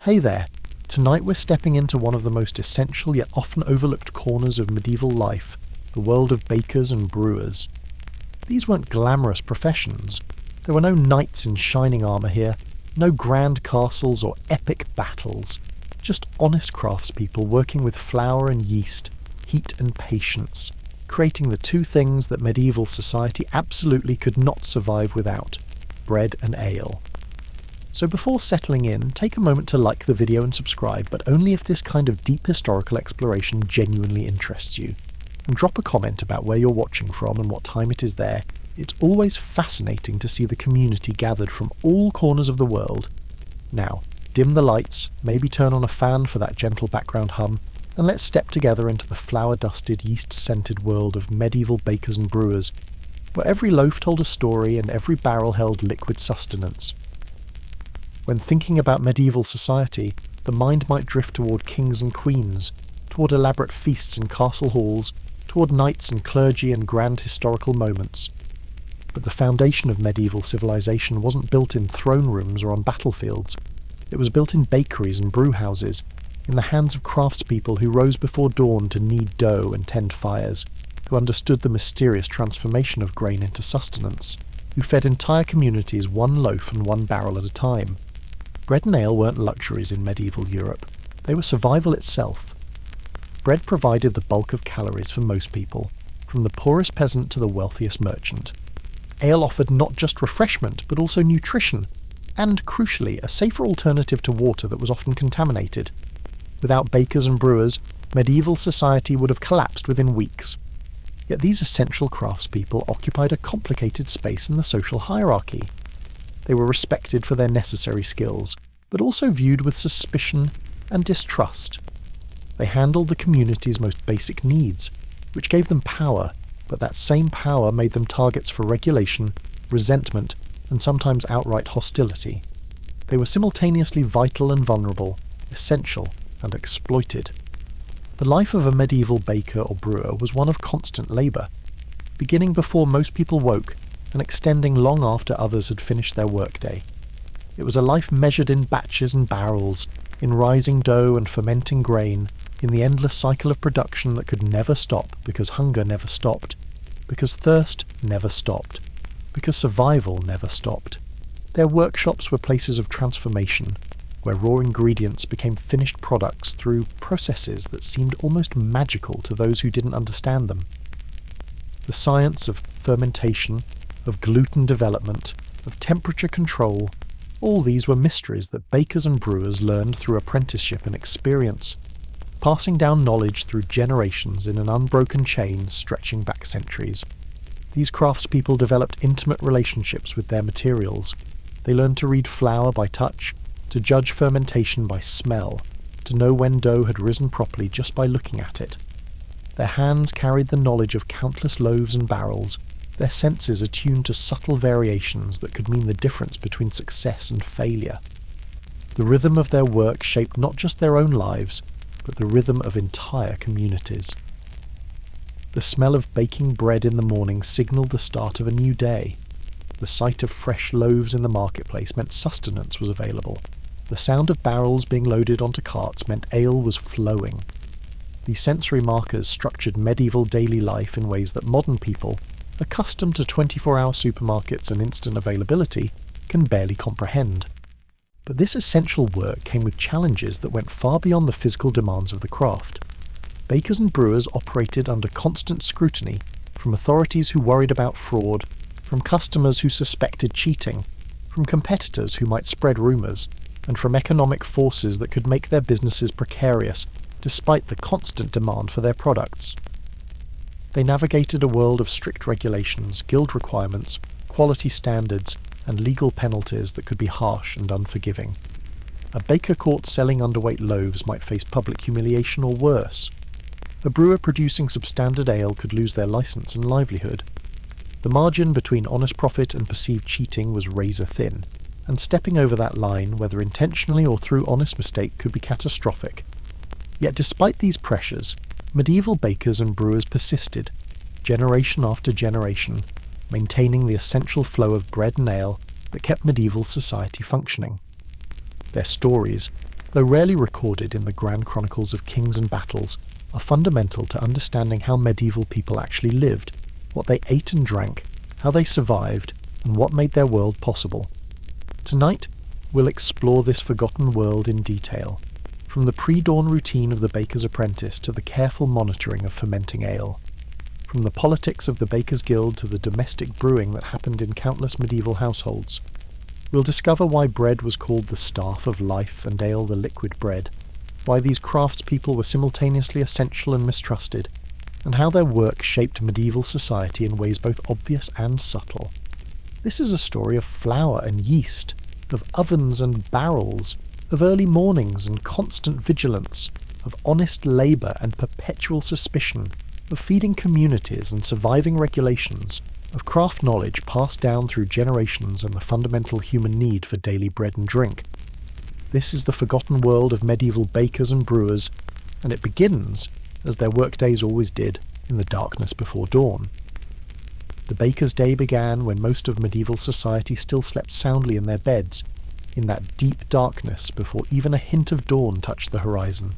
Hey there! Tonight we're stepping into one of the most essential yet often overlooked corners of medieval life, the world of bakers and brewers. These weren't glamorous professions. There were no knights in shining armour here, no grand castles or epic battles, just honest craftspeople working with flour and yeast, heat and patience, creating the two things that medieval society absolutely could not survive without: bread and ale. So before settling in, take a moment to like the video and subscribe, but only if this kind of deep historical exploration genuinely interests you. And drop a comment about where you're watching from and what time it is there. It's always fascinating to see the community gathered from all corners of the world. Now, dim the lights, maybe turn on a fan for that gentle background hum, and let's step together into the flour-dusted, yeast-scented world of medieval bakers and brewers, where every loaf told a story and every barrel held liquid sustenance. When thinking about medieval society, the mind might drift toward kings and queens, toward elaborate feasts in castle halls, toward knights and clergy and grand historical moments. But the foundation of medieval civilization wasn't built in throne rooms or on battlefields. It was built in bakeries and brew houses, in the hands of craftspeople who rose before dawn to knead dough and tend fires, who understood the mysterious transformation of grain into sustenance, who fed entire communities one loaf and one barrel at a time. Bread and ale weren't luxuries in medieval Europe. They were survival itself. Bread provided the bulk of calories for most people, from the poorest peasant to the wealthiest merchant. Ale offered not just refreshment, but also nutrition, and, crucially, a safer alternative to water that was often contaminated. Without bakers and brewers, medieval society would have collapsed within weeks. Yet these essential craftspeople occupied a complicated space in the social hierarchy. They were respected for their necessary skills, but also viewed with suspicion and distrust. They handled the community's most basic needs, which gave them power, but that same power made them targets for regulation, resentment, and sometimes outright hostility. They were simultaneously vital and vulnerable, essential and exploited. The life of a medieval baker or brewer was one of constant labour, beginning before most people woke and extending long after others had finished their workday. It was a life measured in batches and barrels, in rising dough and fermenting grain, in the endless cycle of production that could never stop because hunger never stopped, because thirst never stopped, because survival never stopped. Their workshops were places of transformation, where raw ingredients became finished products through processes that seemed almost magical to those who didn't understand them. The science of fermentation, of gluten development, of temperature control, all these were mysteries that bakers and brewers learned through apprenticeship and experience, passing down knowledge through generations in an unbroken chain stretching back centuries. These craftspeople developed intimate relationships with their materials. They learned to read flour by touch, to judge fermentation by smell, to know when dough had risen properly just by looking at it. Their hands carried the knowledge of countless loaves and barrels, their senses attuned to subtle variations that could mean the difference between success and failure. The rhythm of their work shaped not just their own lives, but the rhythm of entire communities. The smell of baking bread in the morning signalled the start of a new day. The sight of fresh loaves in the marketplace meant sustenance was available. The sound of barrels being loaded onto carts meant ale was flowing. These sensory markers structured medieval daily life in ways that modern people, accustomed to 24-hour supermarkets and instant availability, can barely comprehend. But this essential work came with challenges that went far beyond the physical demands of the craft. Bakers and brewers operated under constant scrutiny, from authorities who worried about fraud, from customers who suspected cheating, from competitors who might spread rumours, and from economic forces that could make their businesses precarious, despite the constant demand for their products. They navigated a world of strict regulations, guild requirements, quality standards, and legal penalties that could be harsh and unforgiving. A baker caught selling underweight loaves might face public humiliation or worse. A brewer producing substandard ale could lose their licence and livelihood. The margin between honest profit and perceived cheating was razor thin, and stepping over that line, whether intentionally or through honest mistake, could be catastrophic. Yet despite these pressures, medieval bakers and brewers persisted, generation after generation, maintaining the essential flow of bread and ale that kept medieval society functioning. Their stories, though rarely recorded in the grand chronicles of kings and battles, are fundamental to understanding how medieval people actually lived, what they ate and drank, how they survived, and what made their world possible. Tonight, we'll explore this forgotten world in detail, from the pre-dawn routine of the baker's apprentice to the careful monitoring of fermenting ale, from the politics of the Baker's Guild to the domestic brewing that happened in countless medieval households. We'll discover why bread was called the staff of life and ale the liquid bread, why these craftspeople were simultaneously essential and mistrusted, and how their work shaped medieval society in ways both obvious and subtle. This is a story of flour and yeast, of ovens and barrels, of early mornings and constant vigilance, of honest labour and perpetual suspicion, of feeding communities and surviving regulations, of craft knowledge passed down through generations and the fundamental human need for daily bread and drink. This is the forgotten world of medieval bakers and brewers, and it begins, as their workdays always did, in the darkness before dawn. The baker's day began when most of medieval society still slept soundly in their beds, in that deep darkness before even a hint of dawn touched the horizon.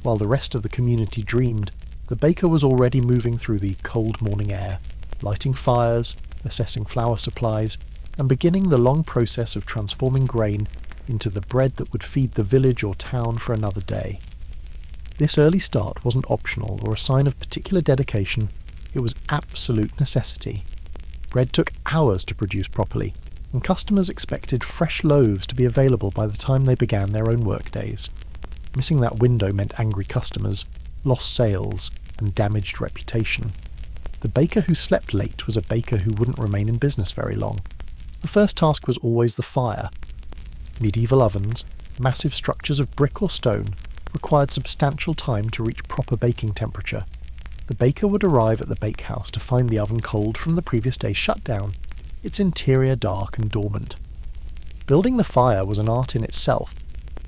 While the rest of the community dreamed, the baker was already moving through the cold morning air, lighting fires, assessing flour supplies, and beginning the long process of transforming grain into the bread that would feed the village or town for another day. This early start wasn't optional or a sign of particular dedication, it was absolute necessity. Bread took hours to produce properly, and customers expected fresh loaves to be available by the time they began their own workdays. Missing that window meant angry customers, lost sales, and damaged reputation. The baker who slept late was a baker who wouldn't remain in business very long. The first task was always the fire. Medieval ovens, massive structures of brick or stone, required substantial time to reach proper baking temperature. The baker would arrive at the bakehouse to find the oven cold from the previous day's shutdown, its interior dark and dormant. Building the fire was an art in itself,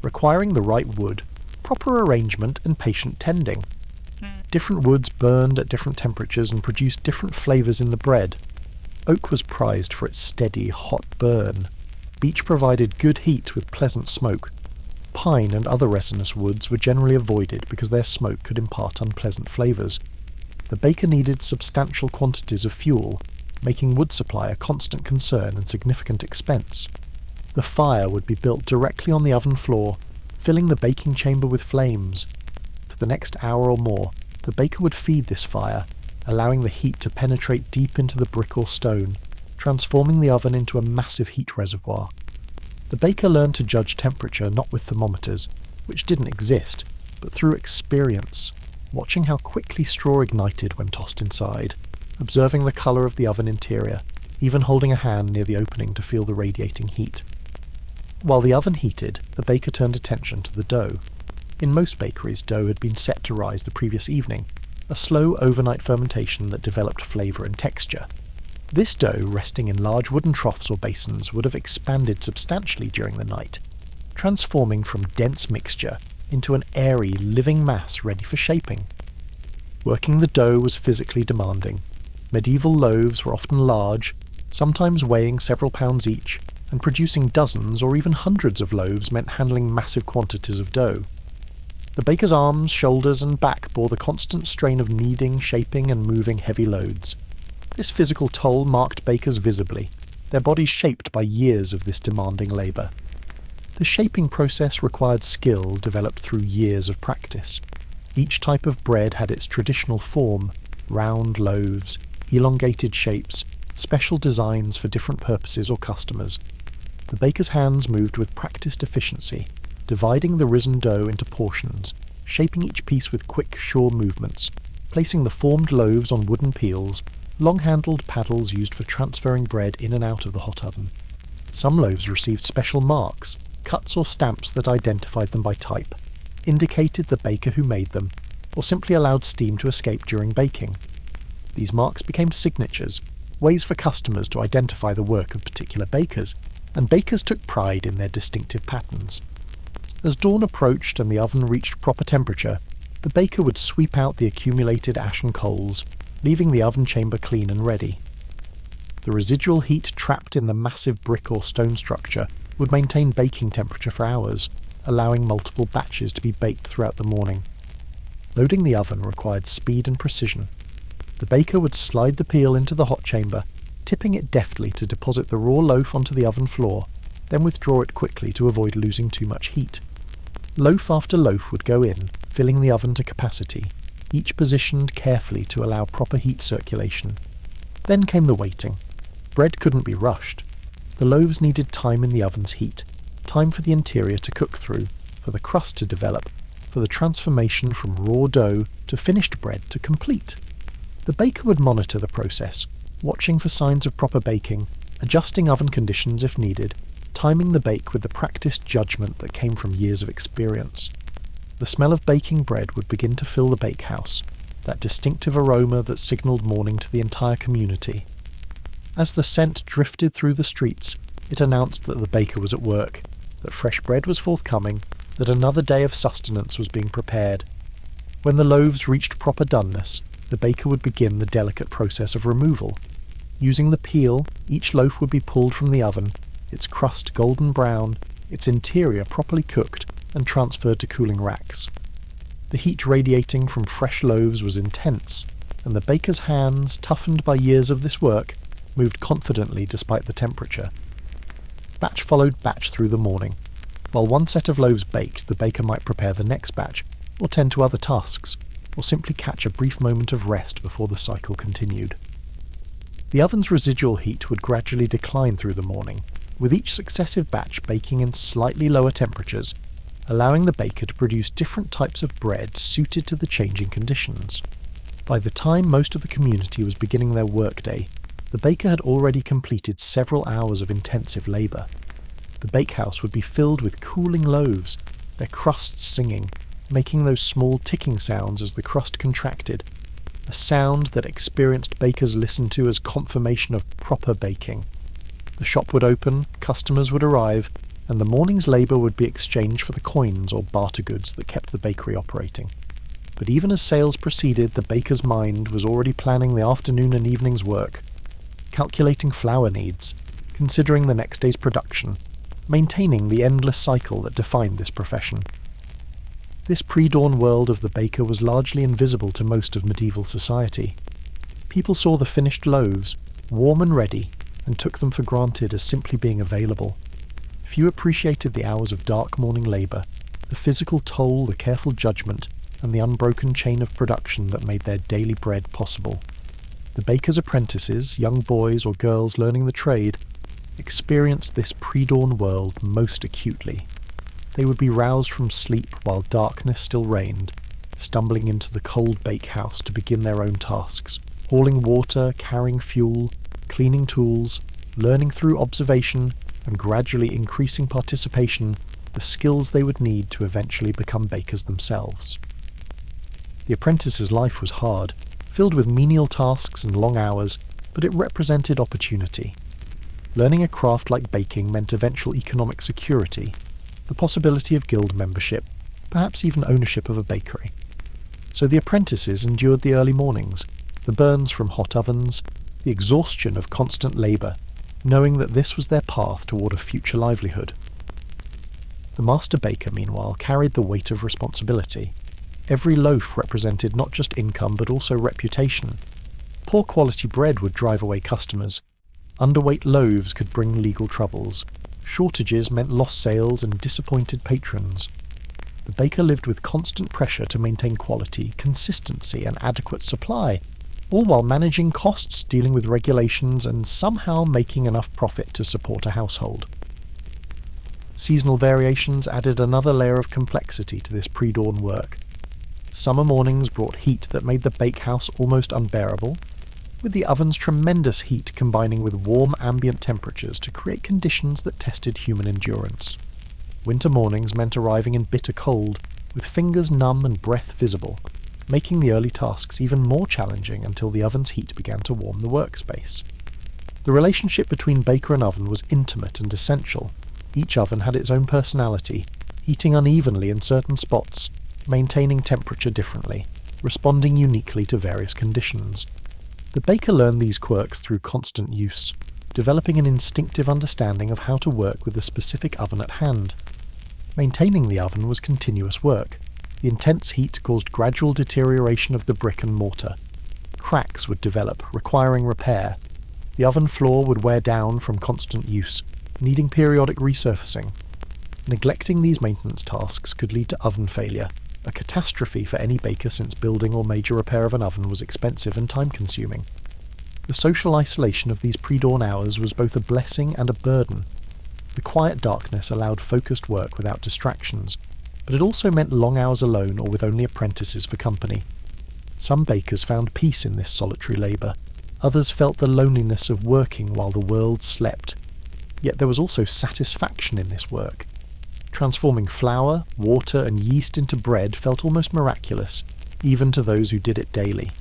requiring the right wood, proper arrangement and patient tending. Different woods burned at different temperatures and produced different flavours in the bread. Oak was prized for its steady, hot burn. Beech provided good heat with pleasant smoke. Pine and other resinous woods were generally avoided because their smoke could impart unpleasant flavours. The baker needed substantial quantities of fuel, making wood supply a constant concern and significant expense. The fire would be built directly on the oven floor, filling the baking chamber with flames. For the next hour or more, the baker would feed this fire, allowing the heat to penetrate deep into the brick or stone, transforming the oven into a massive heat reservoir. The baker learned to judge temperature not with thermometers, which didn't exist, but through experience, watching how quickly straw ignited when tossed inside, observing the colour of the oven interior, even holding a hand near the opening to feel the radiating heat. While the oven heated, the baker turned attention to the dough. In most bakeries, dough had been set to rise the previous evening, a slow overnight fermentation that developed flavour and texture. This dough, resting in large wooden troughs or basins, would have expanded substantially during the night, transforming from dense mixture into an airy, living mass ready for shaping. Working the dough was physically demanding. Medieval loaves were often large, sometimes weighing several pounds each, and producing dozens or even hundreds of loaves meant handling massive quantities of dough. The baker's arms, shoulders, and back bore the constant strain of kneading, shaping, and moving heavy loads. This physical toll marked bakers visibly, their bodies shaped by years of this demanding labour. The shaping process required skill developed through years of practice. Each type of bread had its traditional form, round loaves, elongated shapes, special designs for different purposes or customers. The baker's hands moved with practiced efficiency, dividing the risen dough into portions, shaping each piece with quick, sure movements, placing the formed loaves on wooden peels, long-handled paddles used for transferring bread in and out of the hot oven. Some loaves received special marks, cuts or stamps that identified them by type, indicated the baker who made them, or simply allowed steam to escape during baking. These marks became signatures, ways for customers to identify the work of particular bakers, and bakers took pride in their distinctive patterns. As dawn approached and the oven reached proper temperature, the baker would sweep out the accumulated ashen coals, leaving the oven chamber clean and ready. The residual heat trapped in the massive brick or stone structure would maintain baking temperature for hours, allowing multiple batches to be baked throughout the morning. Loading the oven required speed and precision. The baker would slide the peel into the hot chamber, tipping it deftly to deposit the raw loaf onto the oven floor, then withdraw it quickly to avoid losing too much heat. Loaf after loaf would go in, filling the oven to capacity, each positioned carefully to allow proper heat circulation. Then came the waiting. Bread couldn't be rushed. The loaves needed time in the oven's heat, time for the interior to cook through, for the crust to develop, for the transformation from raw dough to finished bread to complete. The baker would monitor the process, watching for signs of proper baking, adjusting oven conditions if needed, timing the bake with the practiced judgment that came from years of experience. The smell of baking bread would begin to fill the bakehouse, that distinctive aroma that signalled morning to the entire community. As the scent drifted through the streets, it announced that the baker was at work, that fresh bread was forthcoming, that another day of sustenance was being prepared. When the loaves reached proper doneness, the baker would begin the delicate process of removal. Using the peel, each loaf would be pulled from the oven, its crust golden brown, its interior properly cooked, and transferred to cooling racks. The heat radiating from fresh loaves was intense, and the baker's hands, toughened by years of this work, moved confidently despite the temperature. Batch followed batch through the morning. While one set of loaves baked, the baker might prepare the next batch, or tend to other tasks, or simply catch a brief moment of rest before the cycle continued. The oven's residual heat would gradually decline through the morning, with each successive batch baking in slightly lower temperatures, allowing the baker to produce different types of bread suited to the changing conditions. By the time most of the community was beginning their workday, the baker had already completed several hours of intensive labour. The bakehouse would be filled with cooling loaves, their crusts singing, making those small ticking sounds as the crust contracted, a sound that experienced bakers listened to as confirmation of proper baking. The shop would open, customers would arrive, and the morning's labour would be exchanged for the coins or barter goods that kept the bakery operating. But even as sales proceeded, the baker's mind was already planning the afternoon and evening's work, calculating flour needs, considering the next day's production, maintaining the endless cycle that defined this profession. This pre-dawn world of the baker was largely invisible to most of medieval society. People saw the finished loaves, warm and ready, and took them for granted as simply being available. Few appreciated the hours of dark morning labour, the physical toll, the careful judgment, and the unbroken chain of production that made their daily bread possible. The baker's apprentices, young boys or girls learning the trade, experienced this pre-dawn world most acutely. They would be roused from sleep while darkness still reigned, stumbling into the cold bakehouse to begin their own tasks, hauling water, carrying fuel, cleaning tools, learning through observation, and gradually increasing participation the skills they would need to eventually become bakers themselves. The apprentice's life was hard, filled with menial tasks and long hours, but it represented opportunity. Learning a craft like baking meant eventual economic security, the possibility of guild membership, perhaps even ownership of a bakery. So the apprentices endured the early mornings, the burns from hot ovens, the exhaustion of constant labour, knowing that this was their path toward a future livelihood. The master baker, meanwhile, carried the weight of responsibility. Every loaf represented not just income but also reputation. Poor quality bread would drive away customers. Underweight loaves could bring legal troubles. Shortages meant lost sales and disappointed patrons. The baker lived with constant pressure to maintain quality, consistency, and adequate supply, all while managing costs, dealing with regulations, and somehow making enough profit to support a household. Seasonal variations added another layer of complexity to this pre-dawn work. Summer mornings brought heat that made the bakehouse almost unbearable, with the oven's tremendous heat combining with warm ambient temperatures to create conditions that tested human endurance. Winter mornings meant arriving in bitter cold, with fingers numb and breath visible, making the early tasks even more challenging until the oven's heat began to warm the workspace. The relationship between baker and oven was intimate and essential. Each oven had its own personality, heating unevenly in certain spots, maintaining temperature differently, responding uniquely to various conditions. The baker learned these quirks through constant use, developing an instinctive understanding of how to work with the specific oven at hand. Maintaining the oven was continuous work. The intense heat caused gradual deterioration of the brick and mortar. Cracks would develop, requiring repair. The oven floor would wear down from constant use, needing periodic resurfacing. Neglecting these maintenance tasks could lead to oven failure, a catastrophe for any baker since building or major repair of an oven was expensive and time-consuming. The social isolation of these pre-dawn hours was both a blessing and a burden. The quiet darkness allowed focused work without distractions, but it also meant long hours alone or with only apprentices for company. Some bakers found peace in this solitary labour. Others felt the loneliness of working while the world slept. Yet there was also satisfaction in this work. Transforming flour, water, and yeast into bread felt almost miraculous, even to those who did it daily.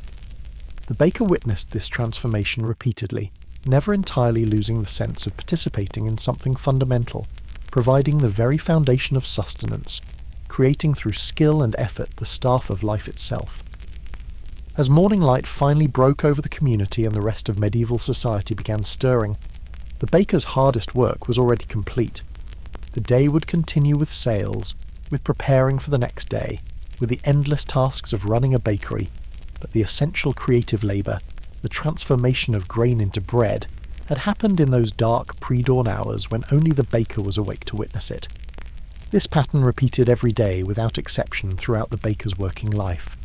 The baker witnessed this transformation repeatedly, never entirely losing the sense of participating in something fundamental, providing the very foundation of sustenance, creating through skill and effort the staff of life itself. As morning light finally broke over the community and the rest of medieval society began stirring, the baker's hardest work was already complete. The day would continue with sales, with preparing for the next day, with the endless tasks of running a bakery, but the essential creative labour, the transformation of grain into bread, had happened in those dark pre-dawn hours when only the baker was awake to witness it. This pattern repeated every day without exception throughout the baker's working life.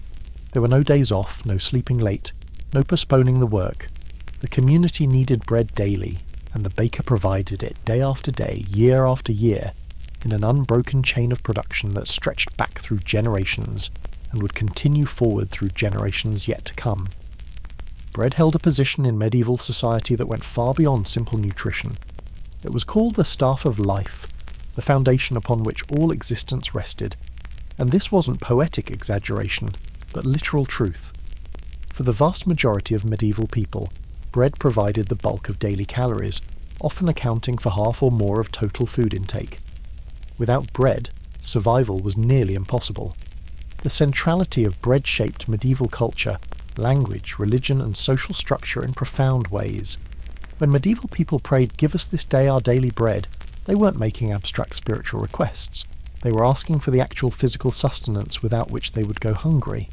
There were no days off, no sleeping late, no postponing the work. The community needed bread daily, and the baker provided it day after day, year after year, in an unbroken chain of production that stretched back through generations and would continue forward through generations yet to come. Bread held a position in medieval society that went far beyond simple nutrition. It was called the staff of life, the foundation upon which all existence rested, and this wasn't poetic exaggeration, but literal truth. For the vast majority of medieval people, bread provided the bulk of daily calories, often accounting for half or more of total food intake. Without bread, survival was nearly impossible. The centrality of bread shaped medieval culture, language, religion, and social structure in profound ways. When medieval people prayed, "Give us this day our daily bread," they weren't making abstract spiritual requests. They were asking for the actual physical sustenance without which they would go hungry.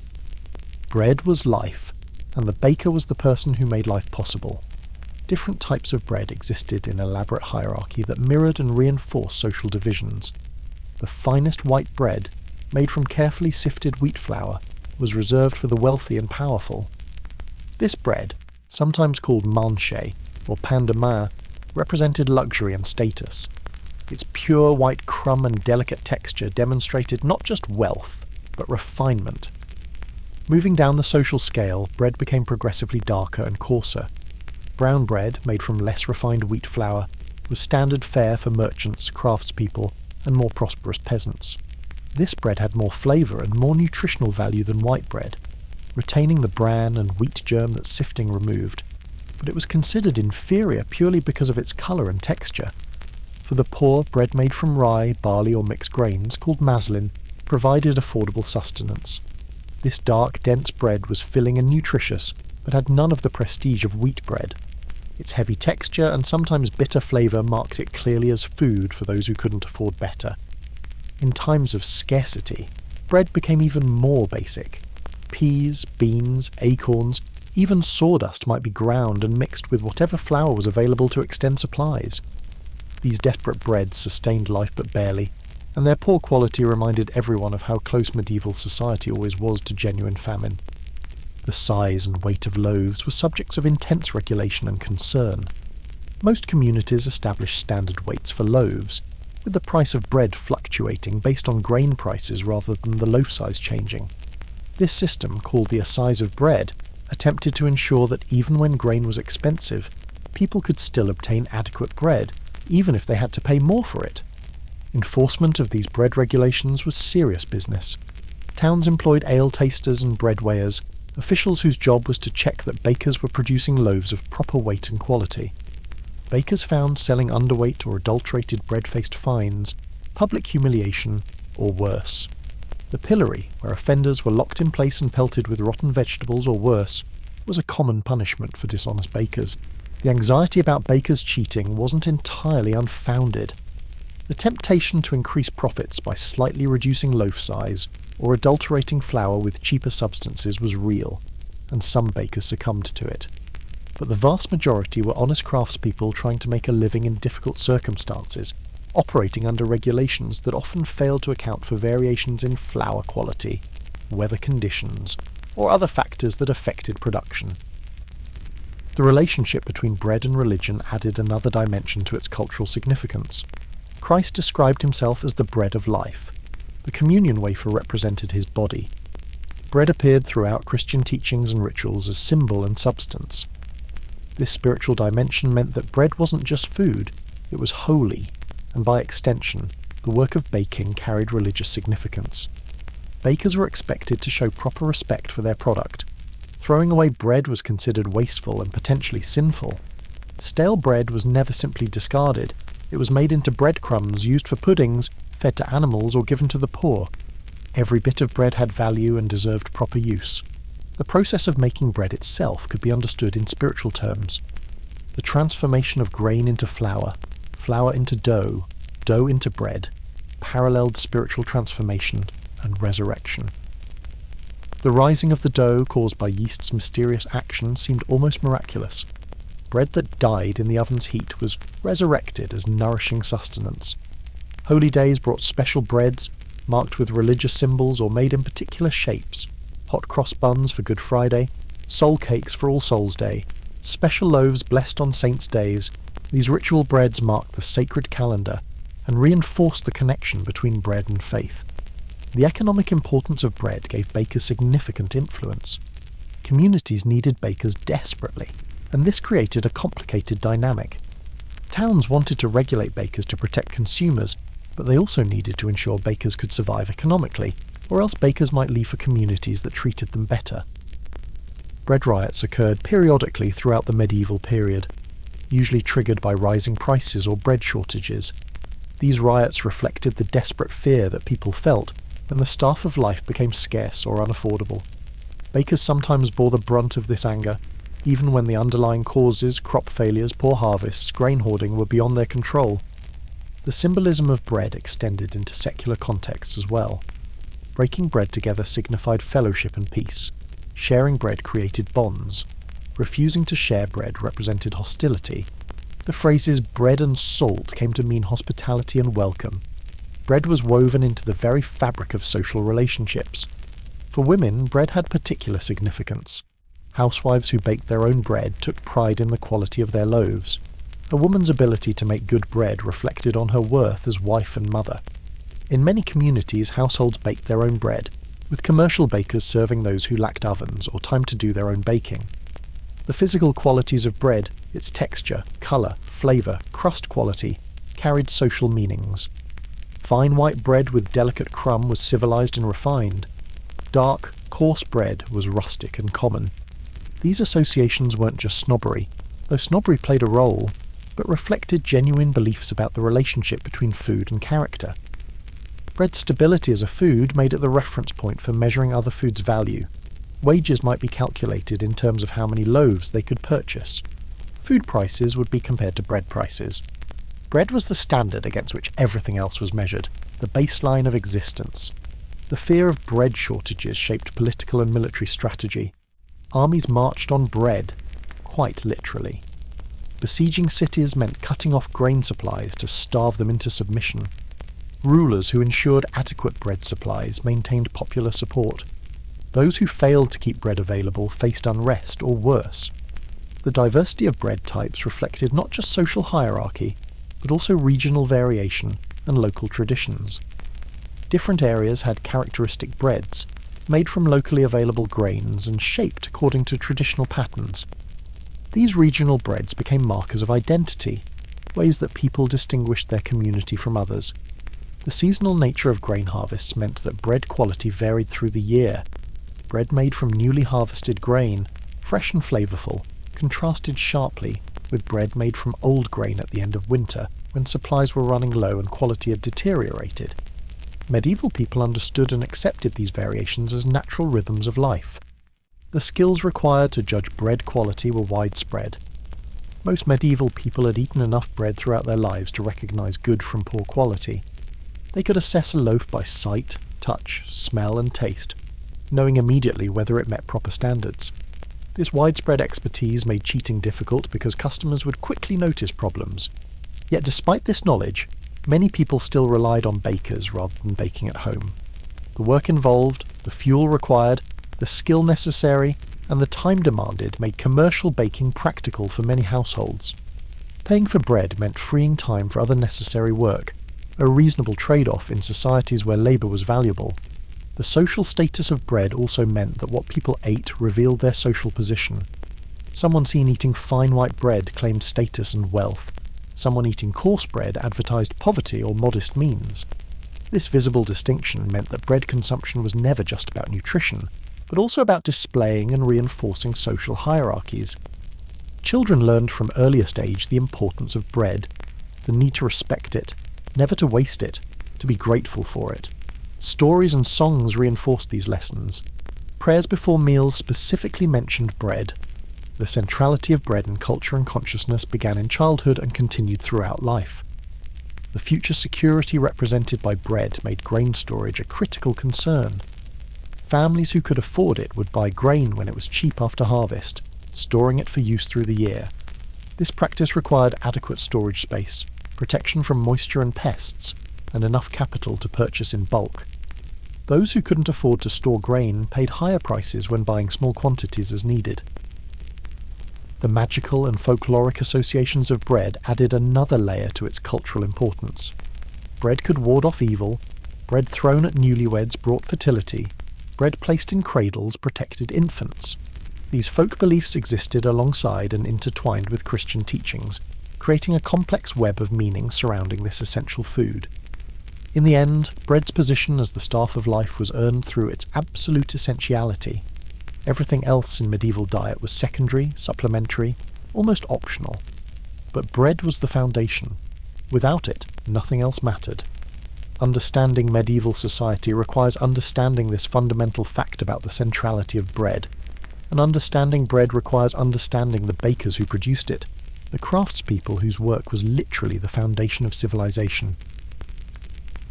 Bread was life, and the baker was the person who made life possible. Different types of bread existed in elaborate hierarchy that mirrored and reinforced social divisions. The finest white bread, made from carefully sifted wheat flour, was reserved for the wealthy and powerful. This bread, sometimes called manchet or pain de main, represented luxury and status. Its pure white crumb and delicate texture demonstrated not just wealth, but refinement. Moving down the social scale, bread became progressively darker and coarser. Brown bread, made from less refined wheat flour, was standard fare for merchants, craftspeople, and more prosperous peasants. This bread had more flavour and more nutritional value than white bread, retaining the bran and wheat germ that sifting removed, but it was considered inferior purely because of its colour and texture. For the poor, bread made from rye, barley, or mixed grains, called maslin, provided affordable sustenance. This dark, dense bread was filling and nutritious, but had none of the prestige of wheat bread. Its heavy texture and sometimes bitter flavour marked it clearly as food for those who couldn't afford better. In times of scarcity, bread became even more basic. Peas, beans, acorns, even sawdust might be ground and mixed with whatever flour was available to extend supplies. These desperate breads sustained life but barely, and their poor quality reminded everyone of how close medieval society always was to genuine famine. The size and weight of loaves were subjects of intense regulation and concern. Most communities established standard weights for loaves, with the price of bread fluctuating based on grain prices rather than the loaf size changing. This system, called the assize of bread, attempted to ensure that even when grain was expensive, people could still obtain adequate bread, even if they had to pay more for it. Enforcement of these bread regulations was serious business. Towns employed ale tasters and bread weighers, officials whose job was to check that bakers were producing loaves of proper weight and quality. Bakers found selling underweight or adulterated bread faced fines, public humiliation, or worse. The pillory, where offenders were locked in place and pelted with rotten vegetables or worse, was a common punishment for dishonest bakers. The anxiety about bakers cheating wasn't entirely unfounded. The temptation to increase profits by slightly reducing loaf size or adulterating flour with cheaper substances was real, and some bakers succumbed to it. But the vast majority were honest craftspeople trying to make a living in difficult circumstances, operating under regulations that often failed to account for variations in flour quality, weather conditions, or other factors that affected production. The relationship between bread and religion added another dimension to its cultural significance. Christ described himself as the bread of life. The communion wafer represented his body. Bread appeared throughout Christian teachings and rituals as symbol and substance. This spiritual dimension meant that bread wasn't just food, it was holy, and by extension, the work of baking carried religious significance. Bakers were expected to show proper respect for their product. Throwing away bread was considered wasteful and potentially sinful. Stale bread was never simply discarded. It was made into breadcrumbs used for puddings, fed to animals, or given to the poor. Every bit of bread had value and deserved proper use. The process of making bread itself could be understood in spiritual terms. The transformation of grain into flour, flour into dough, dough into bread, paralleled spiritual transformation and resurrection. The rising of the dough caused by yeast's mysterious action seemed almost miraculous. Bread that died in the oven's heat was resurrected as nourishing sustenance. Holy days brought special breads, marked with religious symbols or made in particular shapes. Hot cross buns for Good Friday, soul cakes for All Souls' Day, special loaves blessed on saints' days. These ritual breads marked the sacred calendar and reinforced the connection between bread and faith. The economic importance of bread gave bakers significant influence. Communities needed bakers desperately, and this created a complicated dynamic. Towns wanted to regulate bakers to protect consumers, but they also needed to ensure bakers could survive economically, or else bakers might leave for communities that treated them better. Bread riots occurred periodically throughout the medieval period, usually triggered by rising prices or bread shortages. These riots reflected the desperate fear that people felt when the staff of life became scarce or unaffordable. Bakers sometimes bore the brunt of this anger, even when the underlying causes, crop failures, poor harvests, grain hoarding, were beyond their control. The symbolism of bread extended into secular contexts as well. Breaking bread together signified fellowship and peace. Sharing bread created bonds. Refusing to share bread represented hostility. The phrases bread and salt came to mean hospitality and welcome. Bread was woven into the very fabric of social relationships. For women, bread had particular significance. Housewives who baked their own bread took pride in the quality of their loaves. A woman's ability to make good bread reflected on her worth as wife and mother. In many communities, households baked their own bread, with commercial bakers serving those who lacked ovens or time to do their own baking. The physical qualities of bread, its texture, colour, flavour, crust quality, carried social meanings. Fine white bread with delicate crumb was civilised and refined. Dark, coarse bread was rustic and common. These associations weren't just snobbery, though snobbery played a role, but reflected genuine beliefs about the relationship between food and character. Bread's stability as a food made it the reference point for measuring other foods' value. Wages might be calculated in terms of how many loaves they could purchase. Food prices would be compared to bread prices. Bread was the standard against which everything else was measured, the baseline of existence. The fear of bread shortages shaped political and military strategy. Armies marched on bread, quite literally. Besieging cities meant cutting off grain supplies to starve them into submission. Rulers who ensured adequate bread supplies maintained popular support. Those who failed to keep bread available faced unrest or worse. The diversity of bread types reflected not just social hierarchy, but also regional variation and local traditions. Different areas had characteristic breads, made from locally available grains and shaped according to traditional patterns. These regional breads became markers of identity, ways that people distinguished their community from others. The seasonal nature of grain harvests meant that bread quality varied through the year. Bread made from newly harvested grain, fresh and flavourful, contrasted sharply with bread made from old grain at the end of winter, when supplies were running low and quality had deteriorated. Medieval people understood and accepted these variations as natural rhythms of life. The skills required to judge bread quality were widespread. Most medieval people had eaten enough bread throughout their lives to recognise good from poor quality. They could assess a loaf by sight, touch, smell and taste, knowing immediately whether it met proper standards. This widespread expertise made cheating difficult because customers would quickly notice problems. Yet despite this knowledge, many people still relied on bakers rather than baking at home. The work involved, the fuel required, the skill necessary, and the time demanded made commercial baking practical for many households. Paying for bread meant freeing time for other necessary work, a reasonable trade-off in societies where labour was valuable. The social status of bread also meant that what people ate revealed their social position. Someone seen eating fine white bread claimed status and wealth. Someone eating coarse bread advertised poverty or modest means. This visible distinction meant that bread consumption was never just about nutrition, but also about displaying and reinforcing social hierarchies. Children learned from earliest age the importance of bread, the need to respect it, never to waste it, to be grateful for it. Stories and songs reinforced these lessons. Prayers before meals specifically mentioned bread. The centrality of bread in culture and consciousness began in childhood and continued throughout life. The future security represented by bread made grain storage a critical concern. Families who could afford it would buy grain when it was cheap after harvest, storing it for use through the year. This practice required adequate storage space, protection from moisture and pests, and enough capital to purchase in bulk. Those who couldn't afford to store grain paid higher prices when buying small quantities as needed. The magical and folkloric associations of bread added another layer to its cultural importance. Bread could ward off evil, bread thrown at newlyweds brought fertility, bread placed in cradles protected infants. These folk beliefs existed alongside and intertwined with Christian teachings, creating a complex web of meaning surrounding this essential food. In the end, bread's position as the staff of life was earned through its absolute essentiality. Everything else in medieval diet was secondary, supplementary, almost optional. But bread was the foundation. Without it, nothing else mattered. Understanding medieval society requires understanding this fundamental fact about the centrality of bread. And understanding bread requires understanding the bakers who produced it, the craftspeople whose work was literally the foundation of civilization.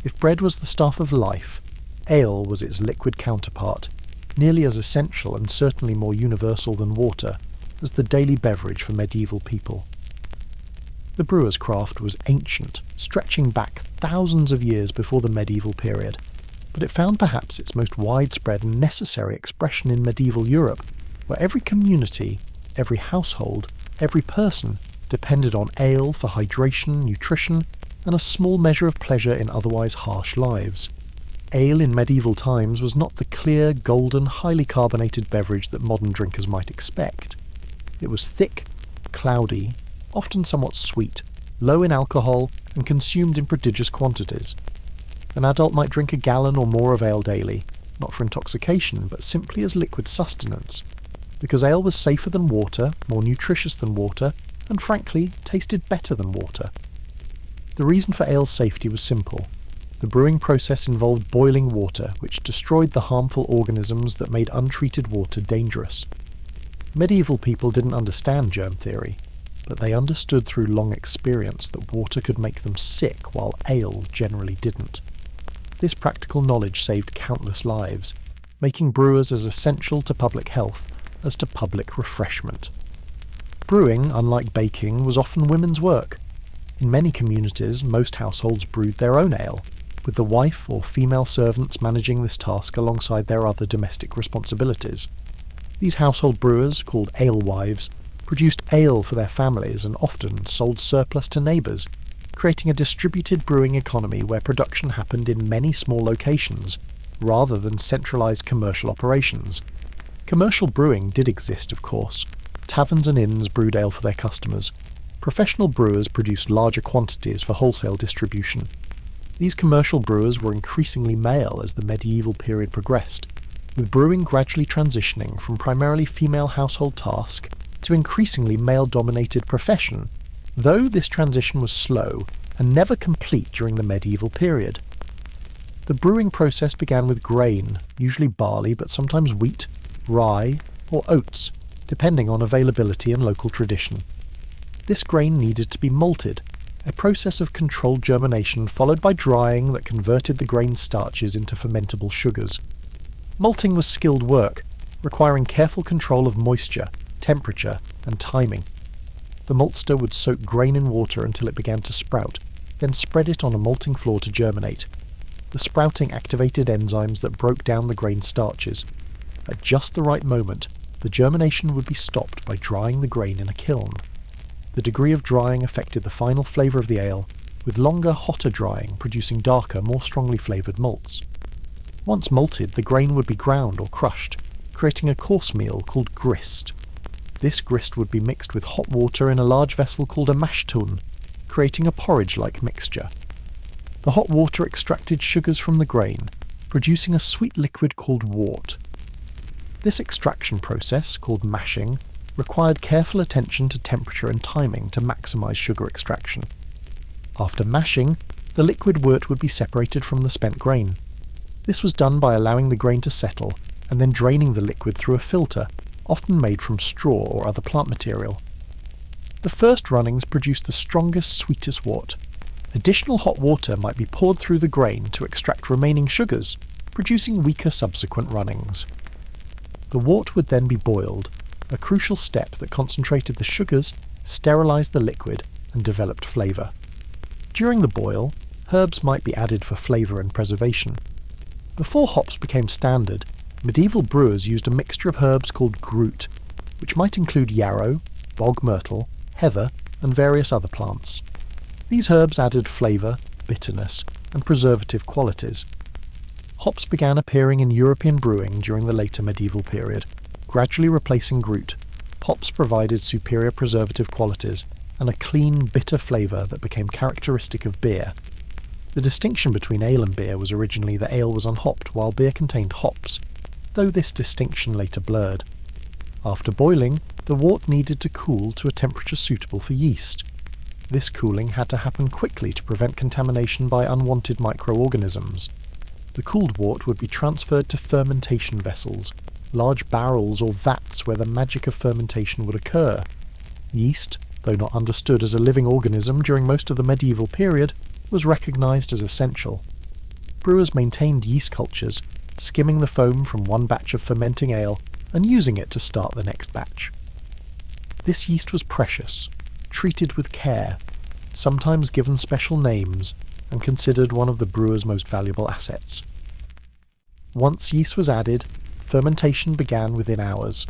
If bread was the staff of life, ale was its liquid counterpart, nearly as essential and certainly more universal than water as the daily beverage for medieval people. The brewer's craft was ancient, stretching back thousands of years before the medieval period, but it found perhaps its most widespread and necessary expression in medieval Europe, where every community, every household, every person depended on ale for hydration, nutrition, and a small measure of pleasure in otherwise harsh lives. Ale in medieval times was not the clear, golden, highly carbonated beverage that modern drinkers might expect. It was thick, cloudy, often somewhat sweet, low in alcohol, and consumed in prodigious quantities. An adult might drink a gallon or more of ale daily, not for intoxication, but simply as liquid sustenance, because ale was safer than water, more nutritious than water, and frankly, tasted better than water. The reason for ale's safety was simple. The brewing process involved boiling water, which destroyed the harmful organisms that made untreated water dangerous. Medieval people didn't understand germ theory, but they understood through long experience that water could make them sick while ale generally didn't. This practical knowledge saved countless lives, making brewers as essential to public health as to public refreshment. Brewing, unlike baking, was often women's work. In many communities, most households brewed their own ale, with the wife or female servants managing this task alongside their other domestic responsibilities. These household brewers, called alewives, produced ale for their families and often sold surplus to neighbours, creating a distributed brewing economy where production happened in many small locations, rather than centralised commercial operations. Commercial brewing did exist, of course. Taverns and inns brewed ale for their customers. Professional brewers produced larger quantities for wholesale distribution. These commercial brewers were increasingly male as the medieval period progressed, with brewing gradually transitioning from primarily female household task to increasingly male-dominated profession, though this transition was slow and never complete during the medieval period. The brewing process began with grain, usually barley but sometimes wheat, rye, or oats, depending on availability and local tradition. This grain needed to be malted, a process of controlled germination followed by drying that converted the grain's starches into fermentable sugars. Malting was skilled work, requiring careful control of moisture, temperature, and timing. The maltster would soak grain in water until it began to sprout, then spread it on a malting floor to germinate. The sprouting activated enzymes that broke down the grain starches. At just the right moment, the germination would be stopped by drying the grain in a kiln. The degree of drying affected the final flavour of the ale, with longer, hotter drying producing darker, more strongly flavoured malts. Once malted, the grain would be ground or crushed, creating a coarse meal called grist. This grist would be mixed with hot water in a large vessel called a mash tun, creating a porridge-like mixture. The hot water extracted sugars from the grain, producing a sweet liquid called wort. This extraction process, called mashing, required careful attention to temperature and timing to maximise sugar extraction. After mashing, the liquid wort would be separated from the spent grain. This was done by allowing the grain to settle and then draining the liquid through a filter, often made from straw or other plant material. The first runnings produced the strongest, sweetest wort. Additional hot water might be poured through the grain to extract remaining sugars, producing weaker subsequent runnings. The wort would then be boiled, a crucial step that concentrated the sugars, sterilised the liquid, and developed flavour. During the boil, herbs might be added for flavour and preservation. Before hops became standard, medieval brewers used a mixture of herbs called groot, which might include yarrow, bog myrtle, heather, and various other plants. These herbs added flavour, bitterness, and preservative qualities. Hops began appearing in European brewing during the later medieval period, gradually replacing groot. Hops provided superior preservative qualities and a clean, bitter flavour that became characteristic of beer. The distinction between ale and beer was originally that ale was unhopped while beer contained hops, though this distinction later blurred. After boiling, the wort needed to cool to a temperature suitable for yeast. This cooling had to happen quickly to prevent contamination by unwanted microorganisms. The cooled wort would be transferred to fermentation vessels, large barrels or vats where the magic of fermentation would occur. Yeast, though not understood as a living organism during most of the medieval period, was recognised as essential. Brewers maintained yeast cultures, skimming the foam from one batch of fermenting ale and using it to start the next batch. This yeast was precious, treated with care, sometimes given special names, and considered one of the brewer's most valuable assets. Once yeast was added, fermentation began within hours.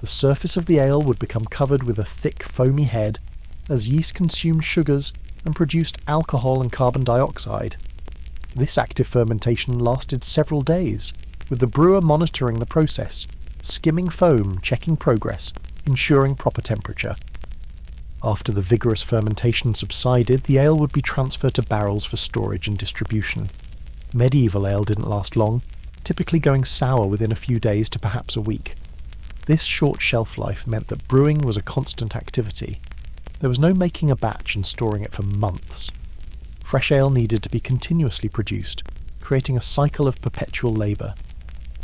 The surface of the ale would become covered with a thick, foamy head as yeast consumed sugars and produced alcohol and carbon dioxide. This active fermentation lasted several days, with the brewer monitoring the process, skimming foam, checking progress, ensuring proper temperature. After the vigorous fermentation subsided, the ale would be transferred to barrels for storage and distribution. Medieval ale didn't last long, typically going sour within a few days to perhaps a week. This short shelf life meant that brewing was a constant activity. There was no making a batch and storing it for months. Fresh ale needed to be continuously produced, creating a cycle of perpetual labour.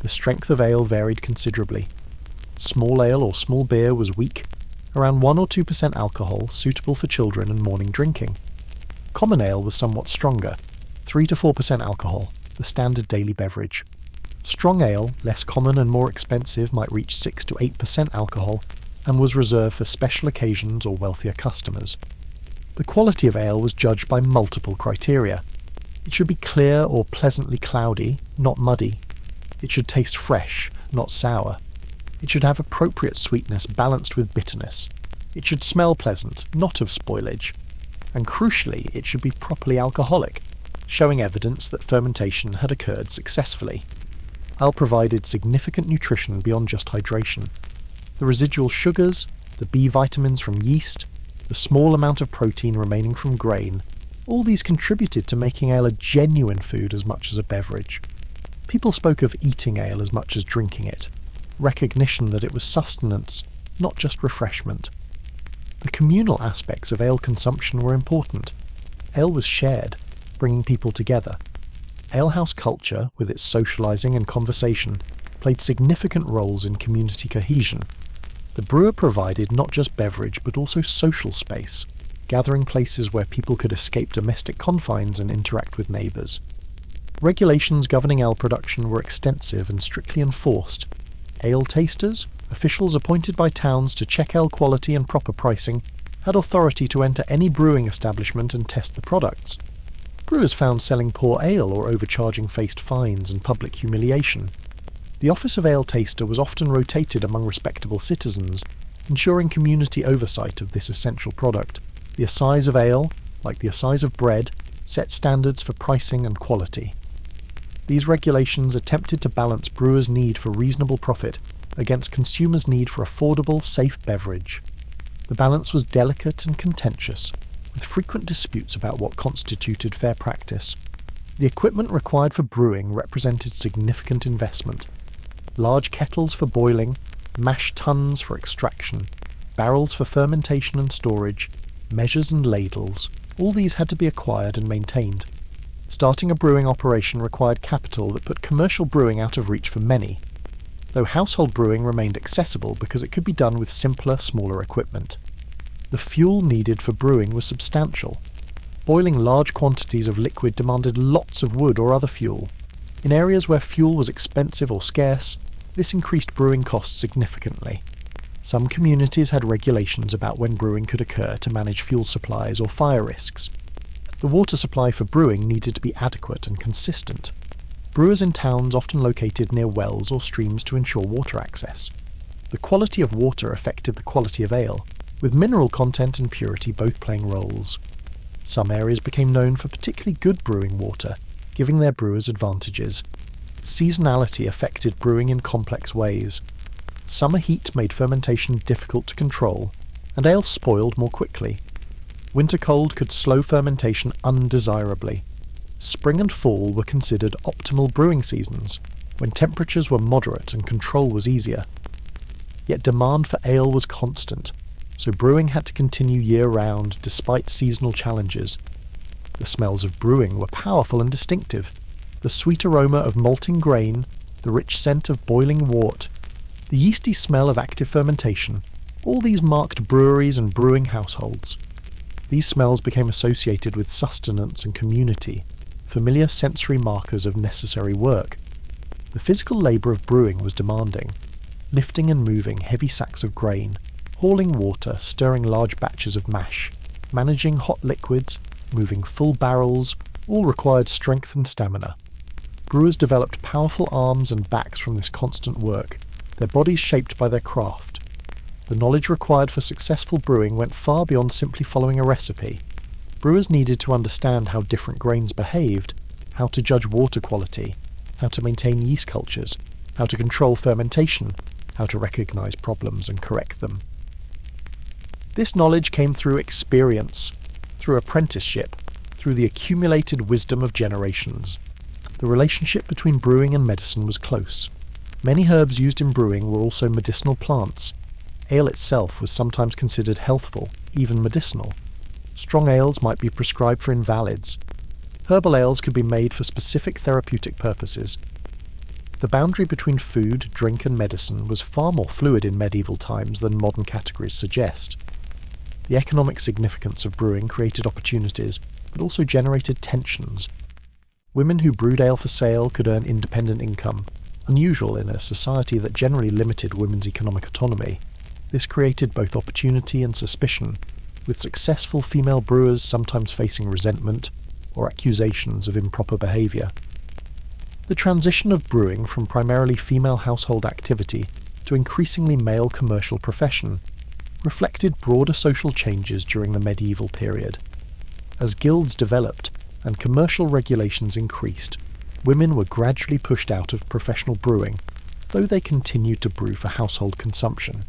The strength of ale varied considerably. Small ale or small beer was weak, around 1 or 2% alcohol, suitable for children and morning drinking. Common ale was somewhat stronger, 3 to 4% alcohol, the standard daily beverage. Strong ale, less common and more expensive, might reach 6 to 8% alcohol and was reserved for special occasions or wealthier customers. The quality of ale was judged by multiple criteria. It should be clear or pleasantly cloudy, not muddy. It should taste fresh, not sour. It should have appropriate sweetness balanced with bitterness. It should smell pleasant, not of spoilage. And crucially, it should be properly alcoholic, showing evidence that fermentation had occurred successfully. Ale provided significant nutrition beyond just hydration. The residual sugars, the B vitamins from yeast, the small amount of protein remaining from grain, all these contributed to making ale a genuine food as much as a beverage. People spoke of eating ale as much as drinking it, recognition that it was sustenance, not just refreshment. The communal aspects of ale consumption were important. Ale was shared, bringing people together. Alehouse culture, with its socialising and conversation, played significant roles in community cohesion. The brewer provided not just beverage but also social space, gathering places where people could escape domestic confines and interact with neighbours. Regulations governing ale production were extensive and strictly enforced. Ale tasters, officials appointed by towns to check ale quality and proper pricing, had authority to enter any brewing establishment and test the products. Brewers found selling poor ale or overcharging faced fines and public humiliation. The office of ale taster was often rotated among respectable citizens, ensuring community oversight of this essential product. The assize of ale, like the assize of bread, set standards for pricing and quality. These regulations attempted to balance brewers' need for reasonable profit against consumers' need for affordable, safe beverage. The balance was delicate and contentious, with frequent disputes about what constituted fair practice. The equipment required for brewing represented significant investment. Large kettles for boiling, mash tuns for extraction, barrels for fermentation and storage, measures and ladles, all these had to be acquired and maintained. Starting a brewing operation required capital that put commercial brewing out of reach for many, though household brewing remained accessible because it could be done with simpler, smaller equipment. The fuel needed for brewing was substantial. Boiling large quantities of liquid demanded lots of wood or other fuel. In areas where fuel was expensive or scarce, this increased brewing costs significantly. Some communities had regulations about when brewing could occur to manage fuel supplies or fire risks. The water supply for brewing needed to be adequate and consistent. Brewers in towns often located near wells or streams to ensure water access. The quality of water affected the quality of ale, with mineral content and purity both playing roles. Some areas became known for particularly good brewing water, giving their brewers advantages. Seasonality affected brewing in complex ways. Summer heat made fermentation difficult to control, and ale spoiled more quickly. Winter cold could slow fermentation undesirably. Spring and fall were considered optimal brewing seasons, when temperatures were moderate and control was easier. Yet demand for ale was constant, so brewing had to continue year-round despite seasonal challenges. The smells of brewing were powerful and distinctive. The sweet aroma of malting grain, the rich scent of boiling wort, the yeasty smell of active fermentation, all these marked breweries and brewing households. These smells became associated with sustenance and community, familiar sensory markers of necessary work. The physical labour of brewing was demanding, lifting and moving heavy sacks of grain, hauling water, stirring large batches of mash, managing hot liquids, moving full barrels, all required strength and stamina. Brewers developed powerful arms and backs from this constant work, their bodies shaped by their craft. The knowledge required for successful brewing went far beyond simply following a recipe. Brewers needed to understand how different grains behaved, how to judge water quality, how to maintain yeast cultures, how to control fermentation, how to recognize problems and correct them. This knowledge came through experience, through apprenticeship, through the accumulated wisdom of generations. The relationship between brewing and medicine was close. Many herbs used in brewing were also medicinal plants. Ale itself was sometimes considered healthful, even medicinal. Strong ales might be prescribed for invalids. Herbal ales could be made for specific therapeutic purposes. The boundary between food, drink and medicine was far more fluid in medieval times than modern categories suggest. The economic significance of brewing created opportunities, but also generated tensions. Women who brewed ale for sale could earn independent income, unusual in a society that generally limited women's economic autonomy. This created both opportunity and suspicion, with successful female brewers sometimes facing resentment or accusations of improper behaviour. The transition of brewing from primarily female household activity to increasingly male commercial profession reflected broader social changes during the medieval period. As guilds developed and commercial regulations increased, women were gradually pushed out of professional brewing, though they continued to brew for household consumption.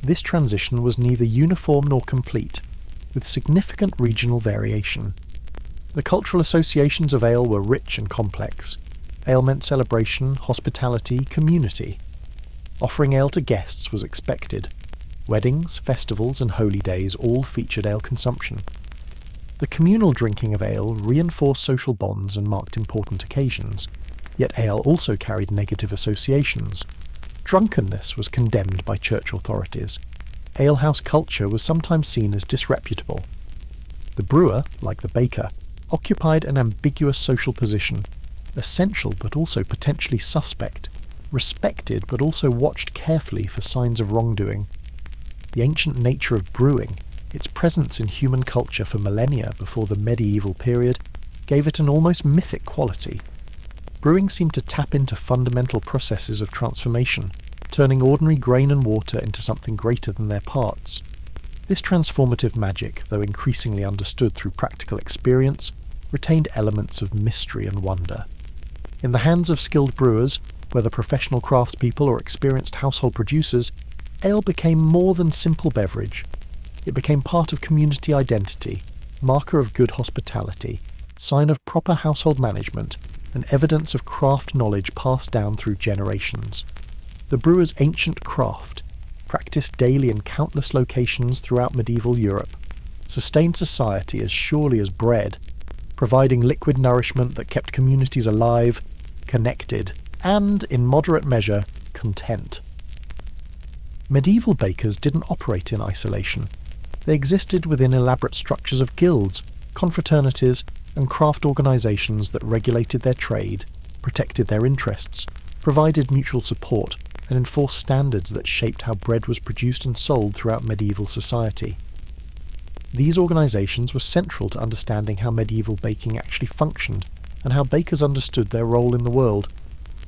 This transition was neither uniform nor complete, with significant regional variation. The cultural associations of ale were rich and complex. Ale meant celebration, hospitality, community. Offering ale to guests was expected. Weddings, festivals, and holy days all featured ale consumption. The communal drinking of ale reinforced social bonds and marked important occasions, yet ale also carried negative associations. Drunkenness was condemned by church authorities. Alehouse culture was sometimes seen as disreputable. The brewer, like the baker, occupied an ambiguous social position, essential but also potentially suspect, respected but also watched carefully for signs of wrongdoing. The ancient nature of brewing, its presence in human culture for millennia before the medieval period, gave it an almost mythic quality. Brewing seemed to tap into fundamental processes of transformation, turning ordinary grain and water into something greater than their parts. This transformative magic, though increasingly understood through practical experience, retained elements of mystery and wonder. In the hands of skilled brewers, whether professional craftspeople or experienced household producers, ale became more than simple beverage. It became part of community identity, marker of good hospitality, sign of proper household management, and evidence of craft knowledge passed down through generations. The brewer's ancient craft, practiced daily in countless locations throughout medieval Europe, sustained society as surely as bread, providing liquid nourishment that kept communities alive, connected, and, in moderate measure, content. Medieval bakers didn't operate in isolation. They existed within elaborate structures of guilds, confraternities, and craft organisations that regulated their trade, protected their interests, provided mutual support, and enforced standards that shaped how bread was produced and sold throughout medieval society. These organisations were central to understanding how medieval baking actually functioned, and how bakers understood their role in the world.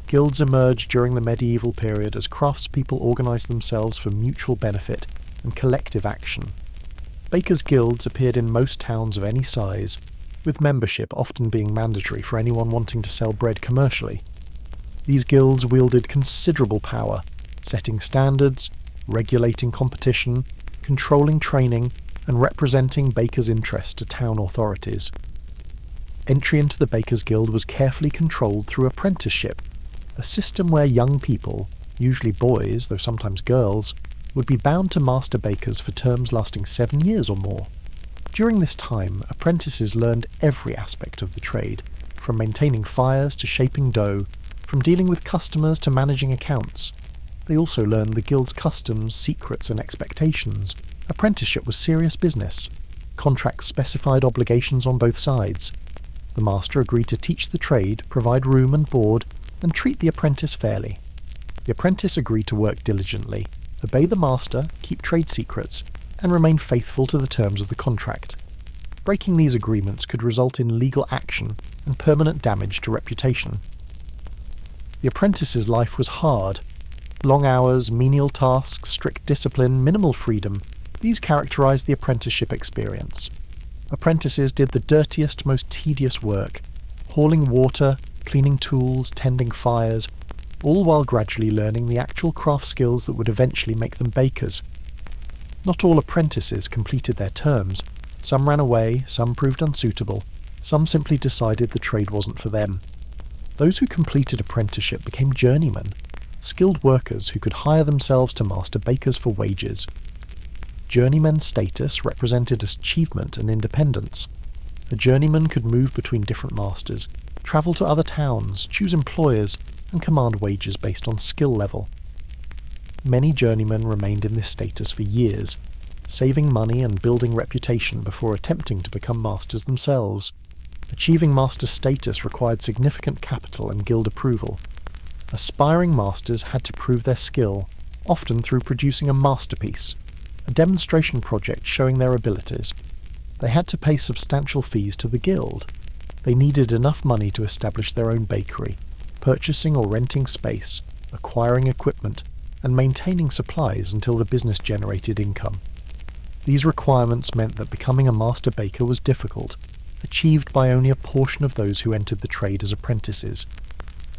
Guilds emerged during the medieval period as craftspeople organised themselves for mutual benefit and collective action. Bakers' guilds appeared in most towns of any size, with membership often being mandatory for anyone wanting to sell bread commercially. These guilds wielded considerable power, setting standards, regulating competition, controlling training, and representing bakers' interests to town authorities. Entry into the Bakers' Guild was carefully controlled through apprenticeship, a system where young people, usually boys, though sometimes girls, would be bound to master bakers for terms lasting 7 years or more. During this time, apprentices learned every aspect of the trade, from maintaining fires to shaping dough, from dealing with customers to managing accounts. They also learned the guild's customs, secrets, and expectations. Apprenticeship was serious business. Contracts specified obligations on both sides. The master agreed to teach the trade, provide room and board, and treat the apprentice fairly. The apprentice agreed to work diligently, obey the master, keep trade secrets, and remain faithful to the terms of the contract. Breaking these agreements could result in legal action and permanent damage to reputation. The apprentice's life was hard. Long hours, menial tasks, strict discipline, minimal freedom, these characterized the apprenticeship experience. Apprentices did the dirtiest, most tedious work, hauling water, cleaning tools, tending fires, all while gradually learning the actual craft skills that would eventually make them bakers. Not all apprentices completed their terms. Some ran away, some proved unsuitable, some simply decided the trade wasn't for them. Those who completed apprenticeship became journeymen, skilled workers who could hire themselves to master bakers for wages. Journeyman status represented achievement and independence. A journeyman could move between different masters, travel to other towns, choose employers, and command wages based on skill level. Many journeymen remained in this status for years, saving money and building reputation before attempting to become masters themselves. Achieving master status required significant capital and guild approval. Aspiring masters had to prove their skill, often through producing a masterpiece, a demonstration project showing their abilities. They had to pay substantial fees to the guild. They needed enough money to establish their own bakery, purchasing or renting space, acquiring equipment, and maintaining supplies until the business generated income. These requirements meant that becoming a master baker was difficult, achieved by only a portion of those who entered the trade as apprentices.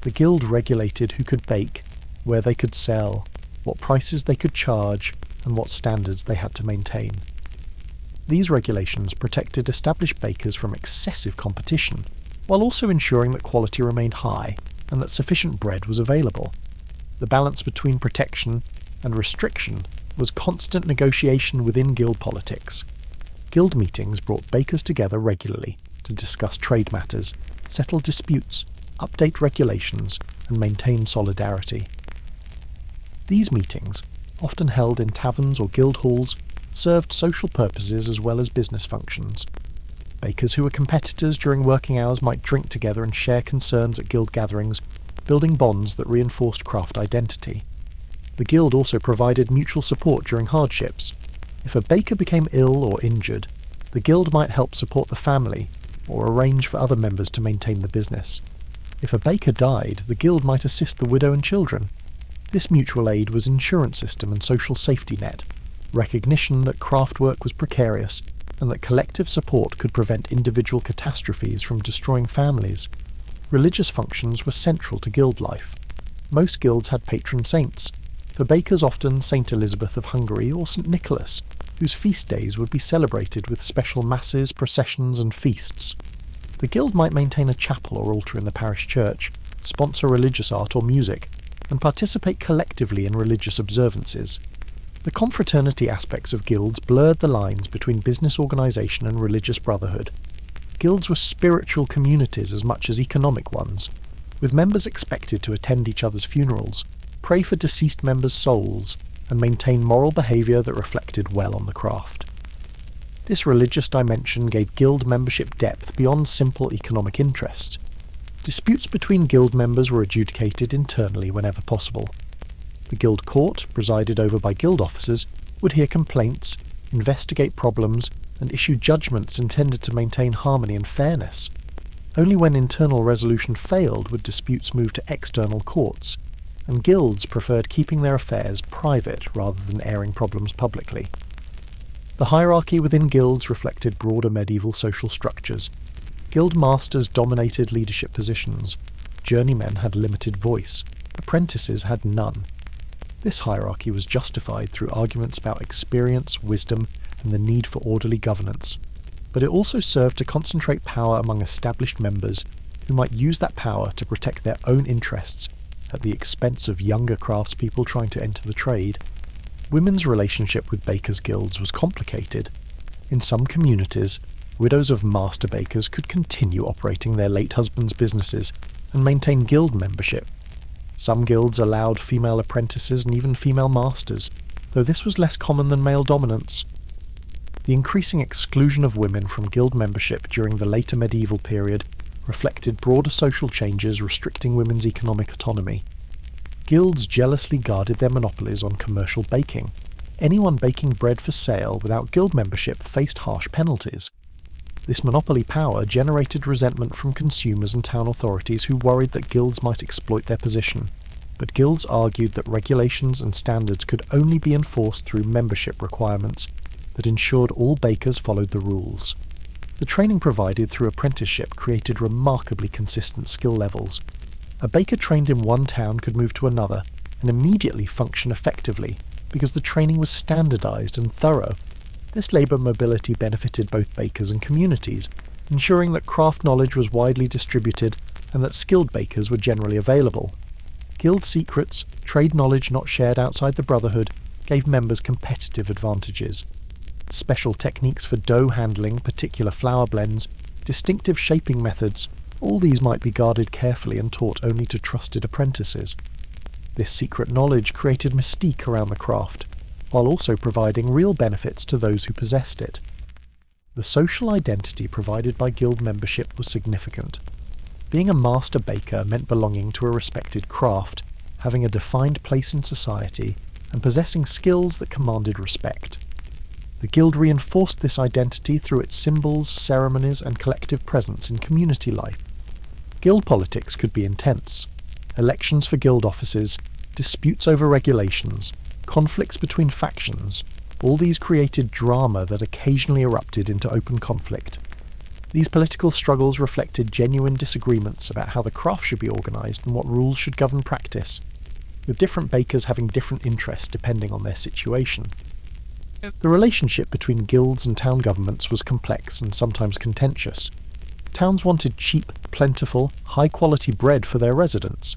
The guild regulated who could bake, where they could sell, what prices they could charge, and what standards they had to maintain. These regulations protected established bakers from excessive competition, while also ensuring that quality remained high and that sufficient bread was available. The balance between protection and restriction was constant negotiation within guild politics. Guild meetings brought bakers together regularly to discuss trade matters, settle disputes, update regulations, and maintain solidarity. These meetings, often held in taverns or guild halls, served social purposes as well as business functions. Bakers who were competitors during working hours might drink together and share concerns at guild gatherings, building bonds that reinforced craft identity. The guild also provided mutual support during hardships. If a baker became ill or injured, the guild might help support the family or arrange for other members to maintain the business. If a baker died, the guild might assist the widow and children. This mutual aid was insurance system and social safety net, recognition that craft work was precarious and that collective support could prevent individual catastrophes from destroying families. Religious functions were central to guild life. Most guilds had patron saints. For bakers, often St. Elizabeth of Hungary or St. Nicholas, whose feast days would be celebrated with special masses, processions and feasts. The guild might maintain a chapel or altar in the parish church, sponsor religious art or music, and participate collectively in religious observances. The confraternity aspects of guilds blurred the lines between business organisation and religious brotherhood. Guilds were spiritual communities as much as economic ones, with members expected to attend each other's funerals, pray for deceased members' souls, and maintain moral behaviour that reflected well on the craft. This religious dimension gave guild membership depth beyond simple economic interest. Disputes between guild members were adjudicated internally whenever possible. The guild court, presided over by guild officers, would hear complaints, investigate problems, and issue judgments intended to maintain harmony and fairness. Only when internal resolution failed would disputes move to external courts, and guilds preferred keeping their affairs private rather than airing problems publicly. The hierarchy within guilds reflected broader medieval social structures. Guild masters dominated leadership positions, journeymen had limited voice, apprentices had none. This hierarchy was justified through arguments about experience, wisdom, and the need for orderly governance, but it also served to concentrate power among established members who might use that power to protect their own interests at the expense of younger craftspeople trying to enter the trade. Women's relationship with bakers' guilds was complicated. In some communities, widows of master bakers could continue operating their late husbands' businesses and maintain guild membership. Some guilds allowed female apprentices and even female masters, though this was less common than male dominance. The increasing exclusion of women from guild membership during the later medieval period reflected broader social changes restricting women's economic autonomy. Guilds jealously guarded their monopolies on commercial baking. Anyone baking bread for sale without guild membership faced harsh penalties. This monopoly power generated resentment from consumers and town authorities who worried that guilds might exploit their position, but guilds argued that regulations and standards could only be enforced through membership requirements that ensured all bakers followed the rules. The training provided through apprenticeship created remarkably consistent skill levels. A baker trained in one town could move to another and immediately function effectively because the training was standardized and thorough. This labor mobility benefited both bakers and communities, ensuring that craft knowledge was widely distributed and that skilled bakers were generally available. Guild secrets, trade knowledge not shared outside the brotherhood, gave members competitive advantages. Special techniques for dough handling, particular flour blends, distinctive shaping methods, all these might be guarded carefully and taught only to trusted apprentices. This secret knowledge created mystique around the craft, while also providing real benefits to those who possessed it. The social identity provided by guild membership was significant. Being a master baker meant belonging to a respected craft, having a defined place in society, and possessing skills that commanded respect. The guild reinforced this identity through its symbols, ceremonies, and collective presence in community life. Guild politics could be intense. Elections for guild offices, disputes over regulations, conflicts between factions, all these created drama that occasionally erupted into open conflict. These political struggles reflected genuine disagreements about how the craft should be organised and what rules should govern practice, with different bakers having different interests depending on their situation. The relationship between guilds and town governments was complex and sometimes contentious. Towns wanted cheap, plentiful, high-quality bread for their residents.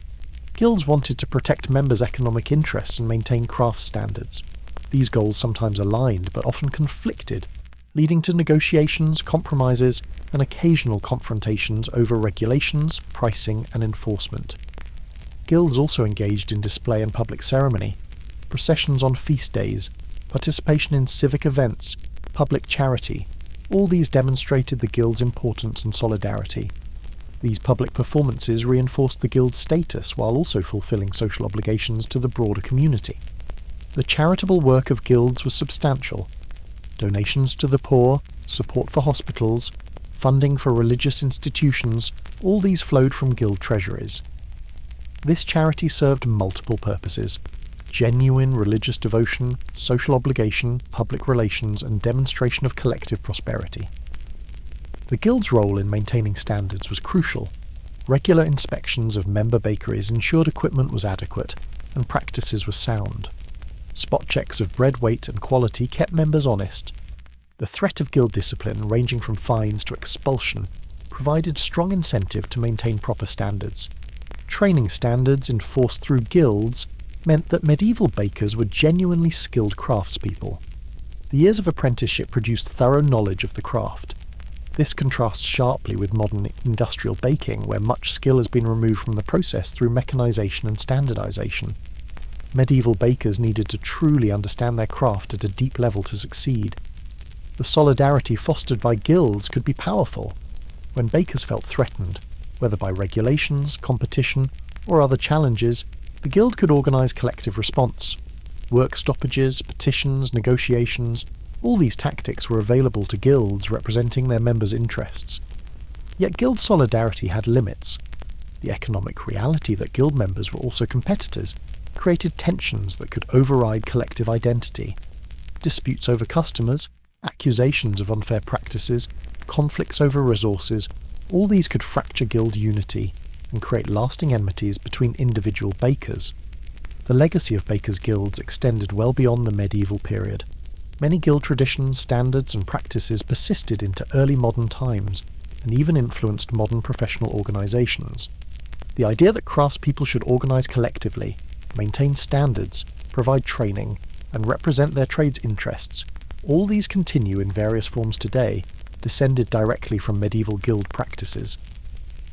Guilds wanted to protect members' economic interests and maintain craft standards. These goals sometimes aligned but often conflicted, leading to negotiations, compromises, and occasional confrontations over regulations, pricing, and enforcement. Guilds also engaged in display and public ceremony. processions on feast days, participation in civic events, public charity. All these demonstrated the guild's importance and solidarity. These public performances reinforced the guild's status while also fulfilling social obligations to the broader community. The charitable work of guilds was substantial. Donations to the poor, support for hospitals, funding for religious institutions, all these flowed from guild treasuries. This charity served multiple purposes: genuine religious devotion, social obligation, public relations, and demonstration of collective prosperity. The guild's role in maintaining standards was crucial. Regular inspections of member bakeries ensured equipment was adequate and practices were sound. Spot checks of bread weight and quality kept members honest. The threat of guild discipline, ranging from fines to expulsion, provided strong incentive to maintain proper standards. Training standards enforced through guilds meant that medieval bakers were genuinely skilled craftspeople. The years of apprenticeship produced thorough knowledge of the craft. This contrasts sharply with modern industrial baking, where much skill has been removed from the process through mechanization and standardization. Medieval bakers needed to truly understand their craft at a deep level to succeed. The solidarity fostered by guilds could be powerful. When bakers felt threatened, whether by regulations, competition, or other challenges, the guild could organise collective response. Work stoppages, petitions, negotiations, all these tactics were available to guilds representing their members' interests. Yet guild solidarity had limits. The economic reality that guild members were also competitors created tensions that could override collective identity. Disputes over customers, accusations of unfair practices, conflicts over resources, all these could fracture guild unity and create lasting enmities between individual bakers. The legacy of bakers' guilds extended well beyond the medieval period. Many guild traditions, standards, and practices persisted into early modern times and even influenced modern professional organisations. The idea that craftspeople should organise collectively, maintain standards, provide training, and represent their trade's interests, all these continue in various forms today, descended directly from medieval guild practices.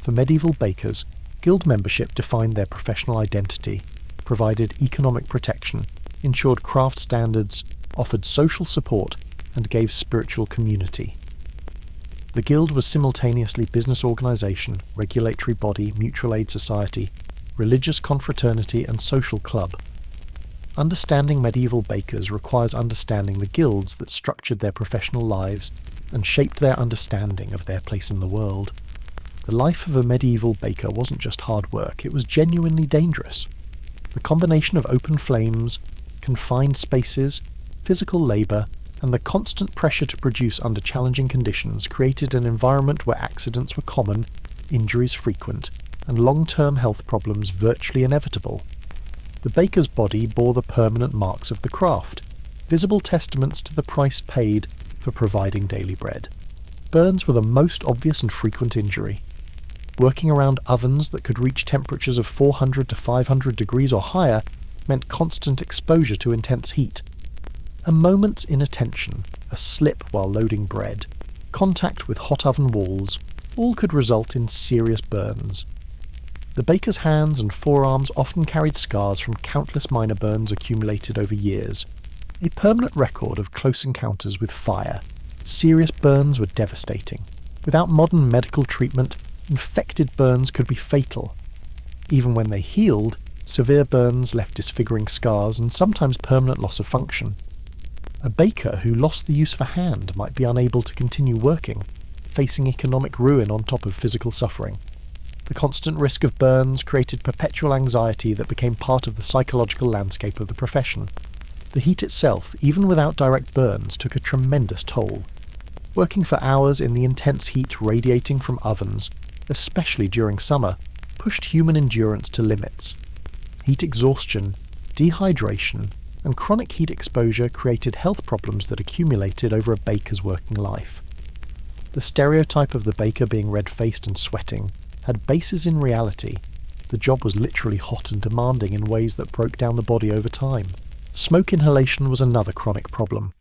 For medieval bakers, guild membership defined their professional identity, provided economic protection, ensured craft standards, offered social support, and gave spiritual community. The guild was simultaneously business organisation, regulatory body, mutual aid society, religious confraternity, and social club. Understanding medieval bakers requires understanding the guilds that structured their professional lives and shaped their understanding of their place in the world. The life of a medieval baker wasn't just hard work, it was genuinely dangerous. The combination of open flames, confined spaces, physical labour, and the constant pressure to produce under challenging conditions created an environment where accidents were common, injuries frequent, and long-term health problems virtually inevitable. The baker's body bore the permanent marks of the craft, visible testaments to the price paid for providing daily bread. Burns were the most obvious and frequent injury. Working around ovens that could reach temperatures of 400 to 500 degrees or higher meant constant exposure to intense heat. A moment's inattention, a slip while loading bread, contact with hot oven walls, all could result in serious burns. The baker's hands and forearms often carried scars from countless minor burns accumulated over years, a permanent record of close encounters with fire. Serious burns were devastating. Without modern medical treatment, infected burns could be fatal. Even when they healed, severe burns left disfiguring scars and sometimes permanent loss of function. A baker who lost the use of a hand might be unable to continue working, facing economic ruin on top of physical suffering. The constant risk of burns created perpetual anxiety that became part of the psychological landscape of the profession. The heat itself, even without direct burns, took a tremendous toll. Working for hours in the intense heat radiating from ovens, especially during summer, pushed human endurance to limits. Heat exhaustion, dehydration, and chronic heat exposure created health problems that accumulated over a baker's working life. The stereotype of the baker being red-faced and sweating had basis in reality. The job was literally hot and demanding in ways that broke down the body over time. Smoke inhalation was another chronic problem.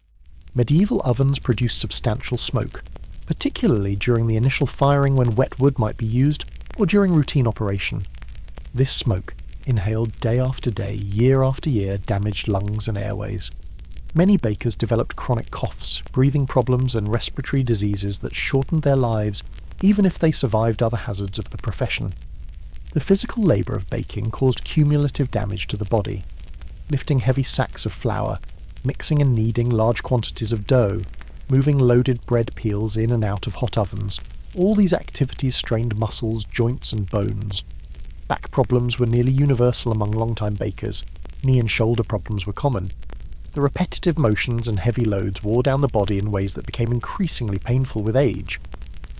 Medieval ovens produced substantial smoke, particularly during the initial firing when wet wood might be used or during routine operation. This smoke, inhaled day after day, year after year, damaged lungs and airways. Many bakers developed chronic coughs, breathing problems and respiratory diseases that shortened their lives even if they survived other hazards of the profession. The physical labour of baking caused cumulative damage to the body. Lifting heavy sacks of flour, mixing and kneading large quantities of dough, moving loaded bread peels in and out of hot ovens, all these activities strained muscles, joints and bones. Back problems were nearly universal among long-time bakers. Knee and shoulder problems were common. The repetitive motions and heavy loads wore down the body in ways that became increasingly painful with age.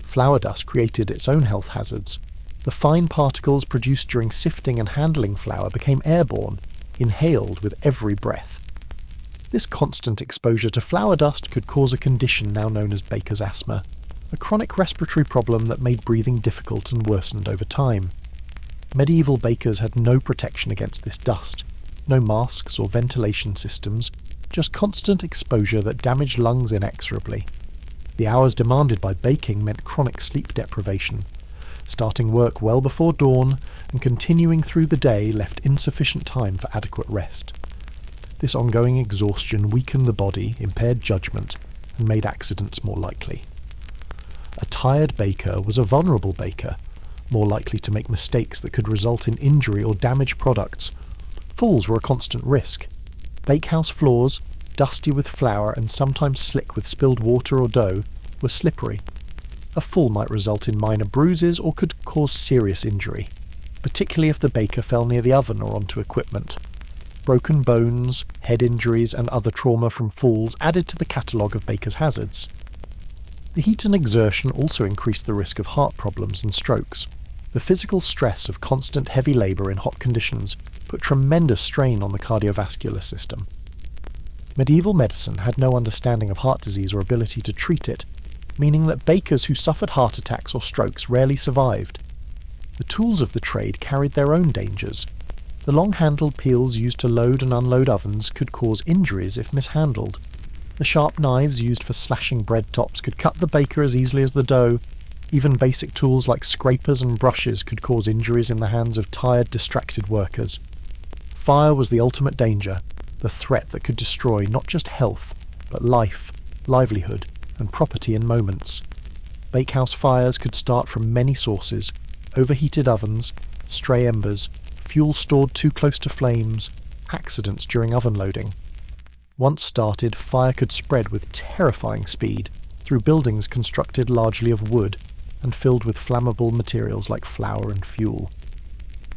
Flour dust created its own health hazards. The fine particles produced during sifting and handling flour became airborne, inhaled with every breath. This constant exposure to flour dust could cause a condition now known as baker's asthma, a chronic respiratory problem that made breathing difficult and worsened over time. Medieval bakers had no protection against this dust, no masks or ventilation systems, just constant exposure that damaged lungs inexorably. The hours demanded by baking meant chronic sleep deprivation. Starting work well before dawn and continuing through the day left insufficient time for adequate rest. This ongoing exhaustion weakened the body, impaired judgment, and made accidents more likely. A tired baker was a vulnerable baker, more likely to make mistakes that could result in injury or damaged products. Falls were a constant risk. Bakehouse floors, dusty with flour and sometimes slick with spilled water or dough, were slippery. A fall might result in minor bruises or could cause serious injury, particularly if the baker fell near the oven or onto equipment. Broken bones, head injuries and other trauma from falls added to the catalogue of baker's hazards. The heat and exertion also increased the risk of heart problems and strokes. The physical stress of constant heavy labour in hot conditions put tremendous strain on the cardiovascular system. Medieval medicine had no understanding of heart disease or ability to treat it, meaning that bakers who suffered heart attacks or strokes rarely survived. The tools of the trade carried their own dangers. The long-handled peels used to load and unload ovens could cause injuries if mishandled. The sharp knives used for slashing bread tops could cut the baker as easily as the dough. Even basic tools like scrapers and brushes could cause injuries in the hands of tired, distracted workers. Fire was the ultimate danger, the threat that could destroy not just health, but life, livelihood, and property in moments. Bakehouse fires could start from many sources: overheated ovens, stray embers, fuel stored too close to flames, accidents during oven loading. Once started, fire could spread with terrifying speed through buildings constructed largely of wood and filled with flammable materials like flour and fuel.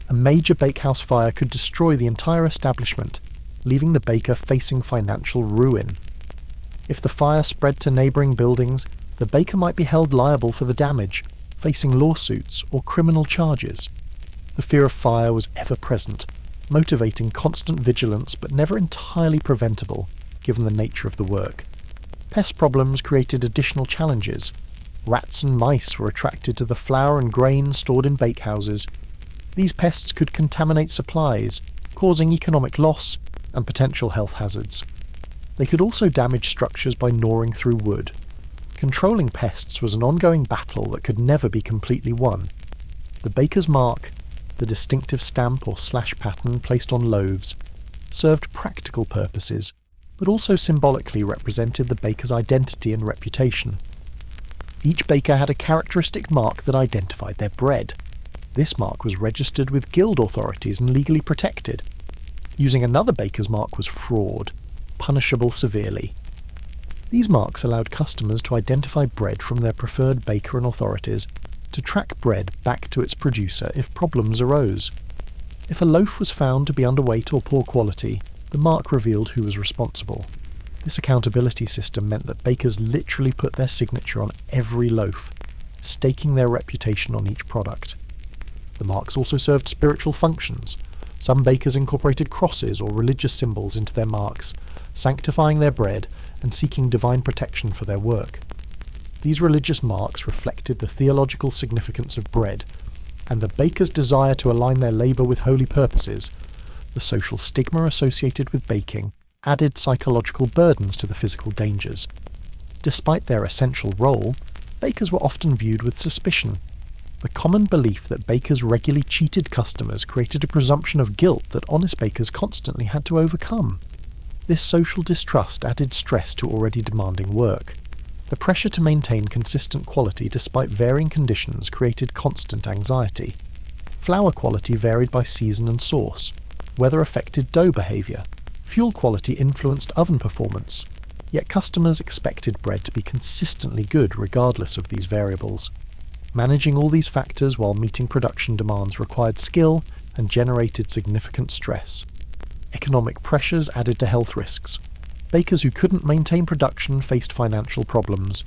A major bakehouse fire could destroy the entire establishment, leaving the baker facing financial ruin. If the fire spread to neighbouring buildings, the baker might be held liable for the damage, facing lawsuits or criminal charges. The fear of fire was ever present, motivating constant vigilance but never entirely preventable, given the nature of the work. Pest problems created additional challenges. Rats and mice were attracted to the flour and grain stored in bakehouses. These pests could contaminate supplies, causing economic loss and potential health hazards. They could also damage structures by gnawing through wood. Controlling pests was an ongoing battle that could never be completely won. The baker's mark, the distinctive stamp or slash pattern placed on loaves, served practical purposes, but also symbolically represented the baker's identity and reputation. Each baker had a characteristic mark that identified their bread. This mark was registered with guild authorities and legally protected. Using another baker's mark was fraud, punishable severely. These marks allowed customers to identify bread from their preferred baker and authorities, to track bread back to its producer if problems arose. If a loaf was found to be underweight or poor quality, the mark revealed who was responsible. This accountability system meant that bakers literally put their signature on every loaf, staking their reputation on each product. The marks also served spiritual functions. Some bakers incorporated crosses or religious symbols into their marks, sanctifying their bread and seeking divine protection for their work. These religious marks reflected the theological significance of bread, and the baker's desire to align their labour with holy purposes. The social stigma associated with baking added psychological burdens to the physical dangers. Despite their essential role, bakers were often viewed with suspicion. The common belief that bakers regularly cheated customers created a presumption of guilt that honest bakers constantly had to overcome. This social distrust added stress to already demanding work. The pressure to maintain consistent quality despite varying conditions created constant anxiety. Flour quality varied by season and source. Weather affected dough behaviour. Fuel quality influenced oven performance. Yet customers expected bread to be consistently good regardless of these variables. Managing all these factors while meeting production demands required skill and generated significant stress. Economic pressures added to health risks. Bakers who couldn't maintain production faced financial problems.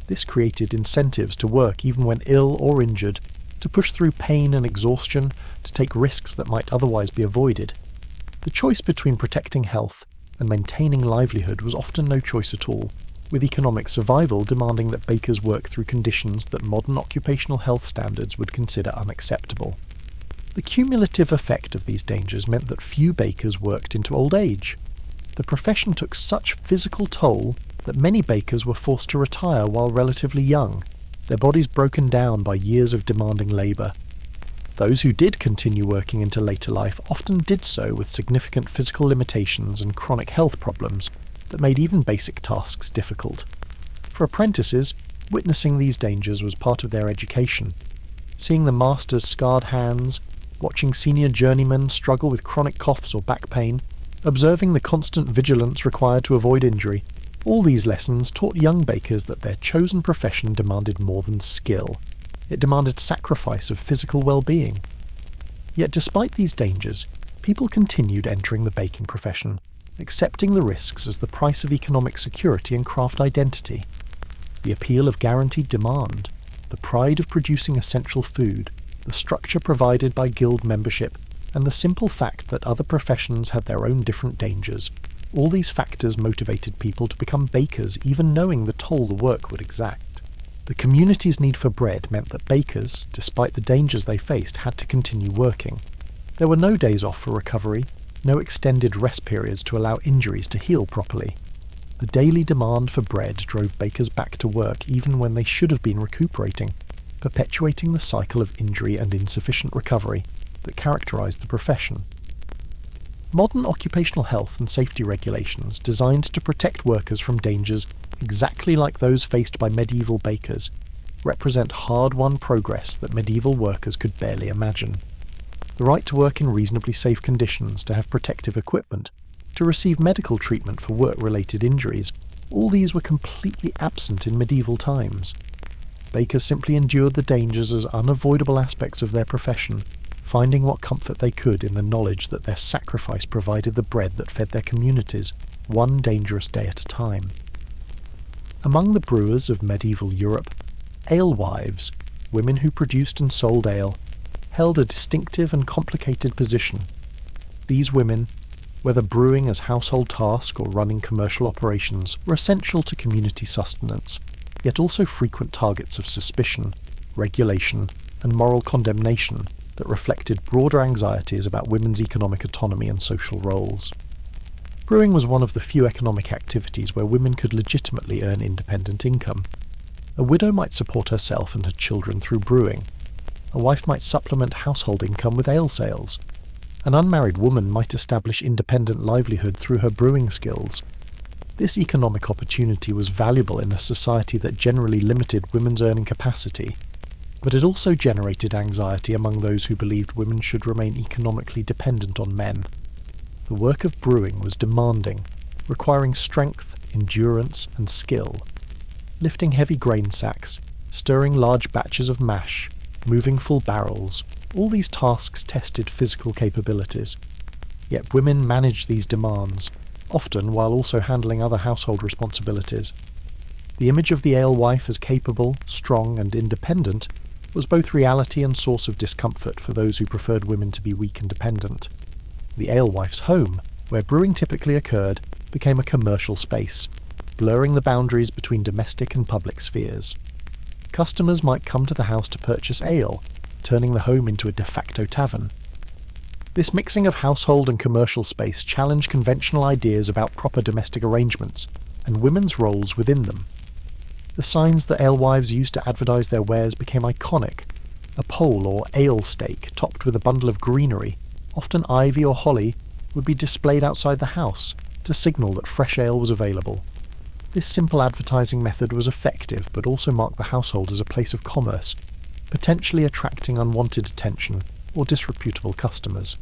This created incentives to work even when ill or injured, to push through pain and exhaustion, to take risks that might otherwise be avoided. The choice between protecting health and maintaining livelihood was often no choice at all, with economic survival demanding that bakers work through conditions that modern occupational health standards would consider unacceptable. The cumulative effect of these dangers meant that few bakers worked into old age. The profession took such physical toll that many bakers were forced to retire while relatively young, their bodies broken down by years of demanding labour. Those who did continue working into later life often did so with significant physical limitations and chronic health problems that made even basic tasks difficult. For apprentices, witnessing these dangers was part of their education. Seeing the master's scarred hands, watching senior journeymen struggle with chronic coughs or back pain, observing the constant vigilance required to avoid injury, all these lessons taught young bakers that their chosen profession demanded more than skill. It demanded sacrifice of physical well-being. Yet despite these dangers, people continued entering the baking profession, accepting the risks as the price of economic security and craft identity. The appeal of guaranteed demand, the pride of producing essential food, the structure provided by guild membership, and the simple fact that other professions had their own different dangers, all these factors motivated people to become bakers even knowing the toll the work would exact. The community's need for bread meant that bakers, despite the dangers they faced, had to continue working. There were no days off for recovery, no extended rest periods to allow injuries to heal properly. The daily demand for bread drove bakers back to work even when they should have been recuperating, perpetuating the cycle of injury and insufficient recovery that characterized the profession. Modern occupational health and safety regulations designed to protect workers from dangers exactly like those faced by medieval bakers represent hard-won progress that medieval workers could barely imagine. The right to work in reasonably safe conditions, to have protective equipment, to receive medical treatment for work-related injuries, all these were completely absent in medieval times. Bakers simply endured the dangers as unavoidable aspects of their profession, finding what comfort they could in the knowledge that their sacrifice provided the bread that fed their communities, one dangerous day at a time. Among the brewers of medieval Europe, alewives, women who produced and sold ale, held a distinctive and complicated position. These women, whether brewing as household task or running commercial operations, were essential to community sustenance, yet also frequent targets of suspicion, regulation, and moral condemnation that reflected broader anxieties about women's economic autonomy and social roles. Brewing was one of the few economic activities where women could legitimately earn independent income. A widow might support herself and her children through brewing. A wife might supplement household income with ale sales. An unmarried woman might establish independent livelihood through her brewing skills. This economic opportunity was valuable in a society that generally limited women's earning capacity, but it also generated anxiety among those who believed women should remain economically dependent on men. The work of brewing was demanding, requiring strength, endurance, and skill. Lifting heavy grain sacks, stirring large batches of mash, moving full barrels, all these tasks tested physical capabilities. Yet women managed these demands, often while also handling other household responsibilities. The image of the alewife as capable, strong, and independent was both reality and source of discomfort for those who preferred women to be weak and dependent. The alewife's home, where brewing typically occurred, became a commercial space, blurring the boundaries between domestic and public spheres. Customers might come to the house to purchase ale, turning the home into a de facto tavern. This mixing of household and commercial space challenged conventional ideas about proper domestic arrangements, and women's roles within them. The signs that alewives used to advertise their wares became iconic, A pole or ale stake topped with a bundle of greenery, often ivy or holly, would be displayed outside the house to signal that fresh ale was available. This simple advertising method was effective, but also marked the household as a place of commerce, potentially attracting unwanted attention or disreputable customers.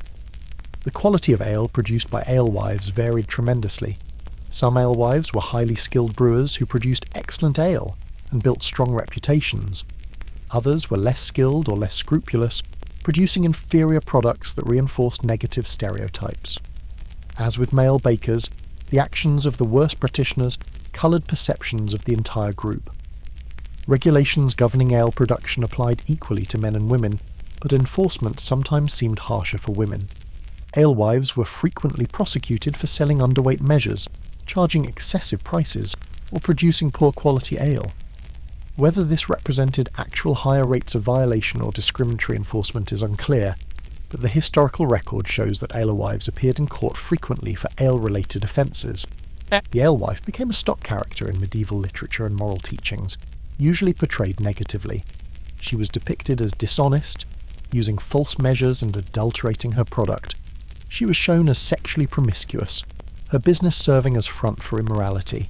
The quality of ale produced by alewives varied tremendously. Some alewives were highly skilled brewers who produced excellent ale and built strong reputations. Others were less skilled or less scrupulous, producing inferior products that reinforced negative stereotypes. As with male bakers, the actions of the worst practitioners coloured perceptions of the entire group. Regulations governing ale production applied equally to men and women, but enforcement sometimes seemed harsher for women. Alewives were frequently prosecuted for selling underweight measures, charging excessive prices, or producing poor quality ale. Whether this represented actual higher rates of violation or discriminatory enforcement is unclear, but the historical record shows that alewives appeared in court frequently for ale-related offences. The alewife became a stock character in medieval literature and moral teachings, usually portrayed negatively. She was depicted as dishonest, using false measures and adulterating her product. She was shown as sexually promiscuous, her business serving as front for immorality.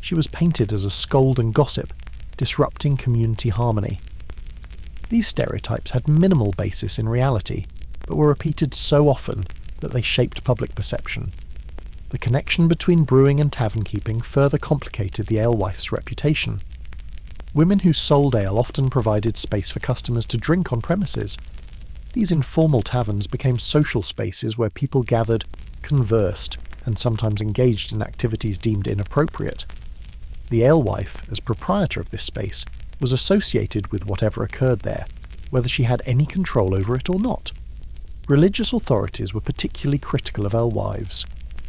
She was painted as a scold and gossip, disrupting community harmony. These stereotypes had minimal basis in reality, but were repeated so often that they shaped public perception. The connection between brewing and tavern keeping further complicated the alewife's reputation. Women who sold ale often provided space for customers to drink on premises. These informal taverns became social spaces where people gathered, conversed, and sometimes engaged in activities deemed inappropriate. The alewife, as proprietor of this space, was associated with whatever occurred there, whether she had any control over it or not. Religious authorities were particularly critical of alewives.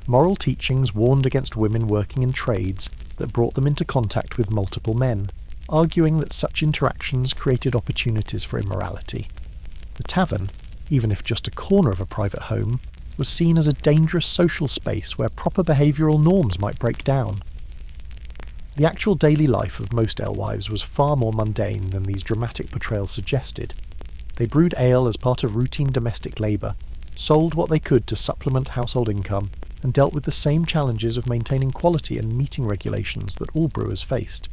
Moral teachings warned against women working in trades that brought them into contact with multiple men, arguing that such interactions created opportunities for immorality. The tavern, even if just a corner of a private home, was seen as a dangerous social space where proper behavioural norms might break down. The actual daily life of most alewives was far more mundane than these dramatic portrayals suggested. They brewed ale as part of routine domestic labour, sold what they could to supplement household income, and dealt with the same challenges of maintaining quality and meeting regulations that all brewers faced.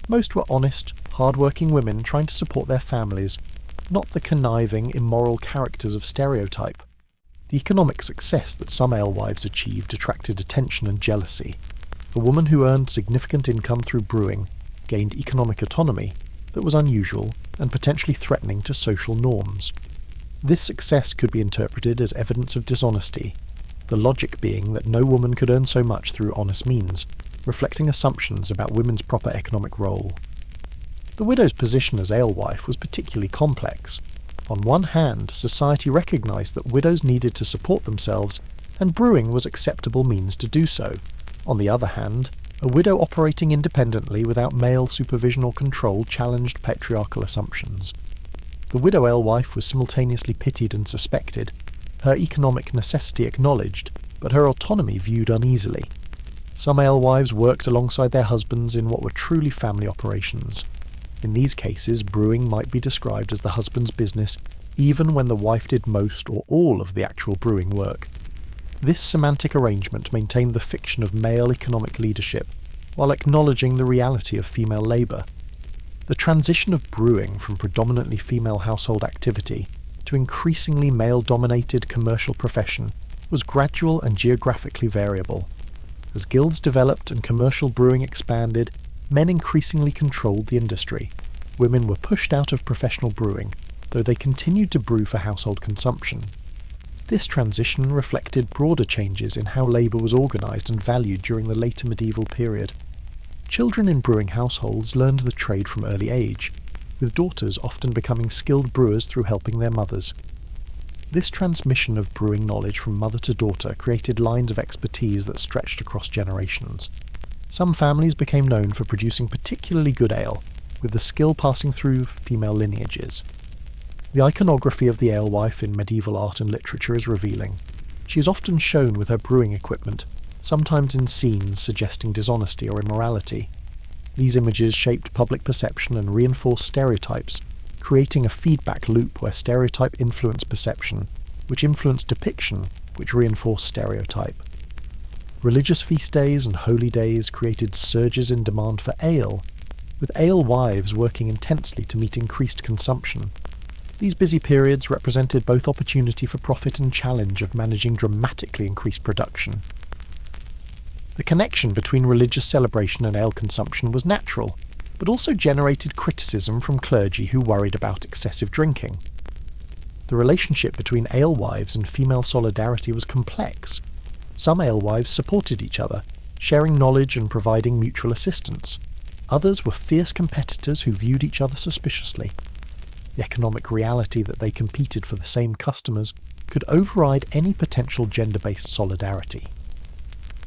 Most were honest, hard-working women trying to support their families, not the conniving, immoral characters of stereotype. The economic success that some alewives achieved attracted attention and jealousy. A woman who earned significant income through brewing gained economic autonomy that was unusual and potentially threatening to social norms. This success could be interpreted as evidence of dishonesty, the logic being that no woman could earn so much through honest means, reflecting assumptions about women's proper economic role. The widow's position as alewife was particularly complex. On one hand, society recognised that widows needed to support themselves, and brewing was acceptable means to do so. On the other hand, a widow operating independently without male supervision or control challenged patriarchal assumptions. The widow alewife was simultaneously pitied and suspected, her economic necessity acknowledged, but her autonomy viewed uneasily. Some alewives worked alongside their husbands in what were truly family operations. In these cases, brewing might be described as the husband's business, even when the wife did most or all of the actual brewing work. This semantic arrangement maintained the fiction of male economic leadership, while acknowledging the reality of female labour. The transition of brewing from predominantly female household activity to increasingly male-dominated commercial profession was gradual and geographically variable. As guilds developed and commercial brewing expanded, men increasingly controlled the industry. Women were pushed out of professional brewing, though they continued to brew for household consumption. This transition reflected broader changes in how labour was organised and valued during the later medieval period. Children in brewing households learned the trade from early age, with daughters often becoming skilled brewers through helping their mothers. This transmission of brewing knowledge from mother to daughter created lines of expertise that stretched across generations. Some families became known for producing particularly good ale, with the skill passing through female lineages. The iconography of the alewife in medieval art and literature is revealing. She is often shown with her brewing equipment, sometimes in scenes suggesting dishonesty or immorality. These images shaped public perception and reinforced stereotypes, creating a feedback loop where stereotype influenced perception, which influenced depiction, which reinforced stereotype. Religious feast days and holy days created surges in demand for ale, with ale wives working intensely to meet increased consumption. These busy periods represented both opportunity for profit and challenge of managing dramatically increased production. The connection between religious celebration and ale consumption was natural, but also generated criticism from clergy who worried about excessive drinking. The relationship between alewives and female solidarity was complex. Some alewives supported each other, sharing knowledge and providing mutual assistance. Others were fierce competitors who viewed each other suspiciously. The economic reality that they competed for the same customers could override any potential gender-based solidarity.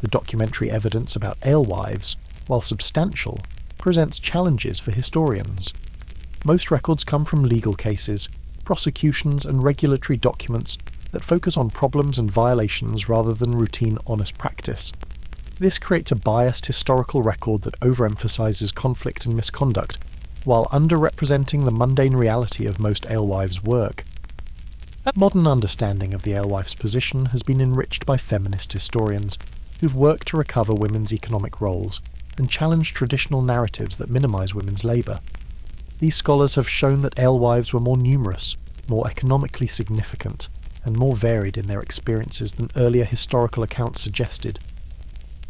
The documentary evidence about alewives, while substantial, presents challenges for historians. Most records come from legal cases, prosecutions and regulatory documents that focus on problems and violations rather than routine honest practice. This creates a biased historical record that overemphasizes conflict and misconduct, while underrepresenting the mundane reality of most alewives' work. A modern understanding of the alewife's position has been enriched by feminist historians who've worked to recover women's economic roles and challenge traditional narratives that minimize women's labour. These scholars have shown that alewives were more numerous, more economically significant, and more varied in their experiences than earlier historical accounts suggested.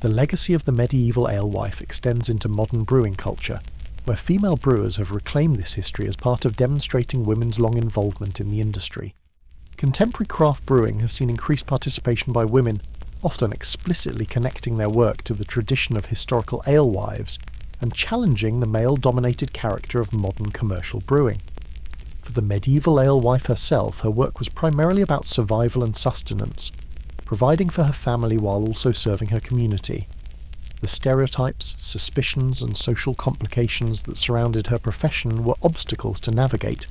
The legacy of the medieval alewife extends into modern brewing culture, where female brewers have reclaimed this history as part of demonstrating women's long involvement in the industry. Contemporary craft brewing has seen increased participation by women, often explicitly connecting their work to the tradition of historical alewives and challenging the male-dominated character of modern commercial brewing. For the medieval alewife herself, her work was primarily about survival and sustenance, providing for her family while also serving her community. The stereotypes, suspicions, and social complications that surrounded her profession were obstacles to navigate,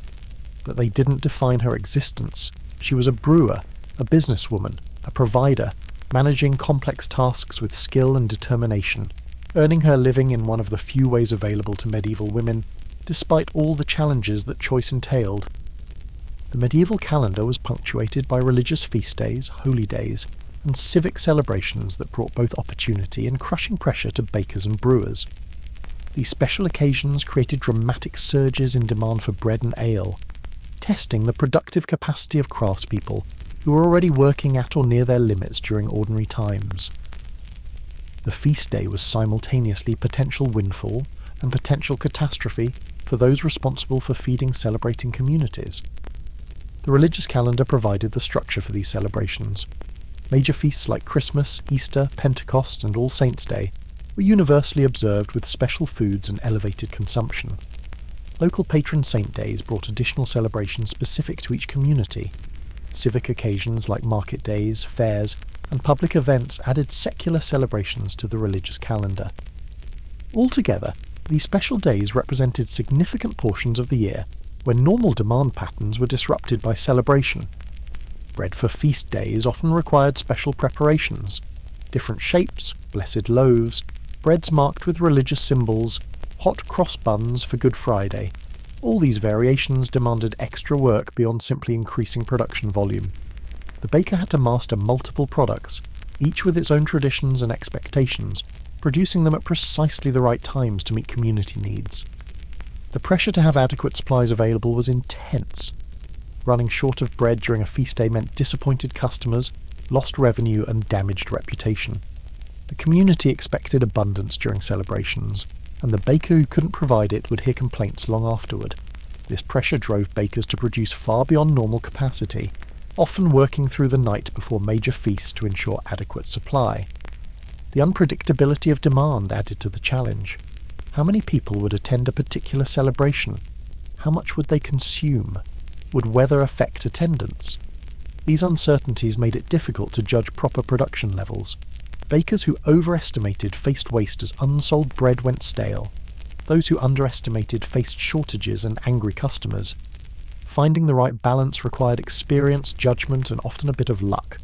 but they didn't define her existence. She was a brewer, a businesswoman, a provider, managing complex tasks with skill and determination, earning her living in one of the few ways available to medieval women, despite all the challenges that choice entailed. The medieval calendar was punctuated by religious feast days, holy days, and civic celebrations that brought both opportunity and crushing pressure to bakers and brewers. These special occasions created dramatic surges in demand for bread and ale, testing the productive capacity of craftspeople who were already working at or near their limits during ordinary times. The feast day was simultaneously potential windfall and potential catastrophe for those responsible for feeding celebrating communities. The religious calendar provided the structure for these celebrations. Major feasts like Christmas, Easter, Pentecost, and All Saints' Day were universally observed with special foods and elevated consumption. Local patron saint days brought additional celebrations specific to each community. Civic occasions like market days, fairs, and public events added secular celebrations to the religious calendar. Altogether, these special days represented significant portions of the year when normal demand patterns were disrupted by celebration. Bread for feast days often required special preparations, different shapes, blessed loaves, breads marked with religious symbols, hot cross buns for Good Friday. All these variations demanded extra work beyond simply increasing production volume. The baker had to master multiple products, each with its own traditions and expectations, producing them at precisely the right times to meet community needs. The pressure to have adequate supplies available was intense. Running short of bread during a feast day meant disappointed customers, lost revenue, and damaged reputation. The community expected abundance during celebrations, and the baker who couldn't provide it would hear complaints long afterward. This pressure drove bakers to produce far beyond normal capacity, often working through the night before major feasts to ensure adequate supply. The unpredictability of demand added to the challenge. How many people would attend a particular celebration? How much would they consume? Would weather affect attendance? These uncertainties made it difficult to judge proper production levels. Bakers who overestimated faced waste as unsold bread went stale. Those who underestimated faced shortages and angry customers. Finding the right balance required experience, judgment, and often a bit of luck.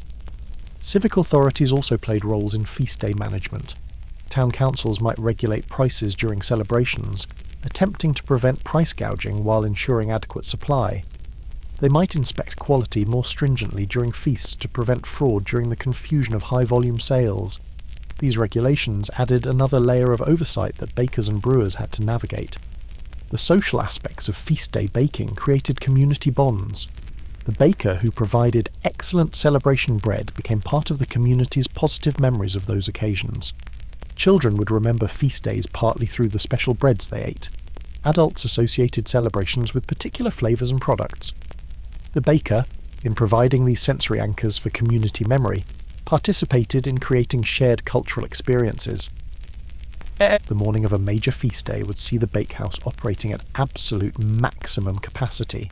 Civic authorities also played roles in feast day management. Town councils might regulate prices during celebrations, attempting to prevent price gouging while ensuring adequate supply. They might inspect quality more stringently during feasts to prevent fraud during the confusion of high-volume sales. These regulations added another layer of oversight that bakers and brewers had to navigate. The social aspects of feast day baking created community bonds. The baker who provided excellent celebration bread became part of the community's positive memories of those occasions. Children would remember feast days partly through the special breads they ate. Adults associated celebrations with particular flavours and products. The baker, in providing these sensory anchors for community memory, participated in creating shared cultural experiences. The morning of a major feast day would see the bakehouse operating at absolute maximum capacity.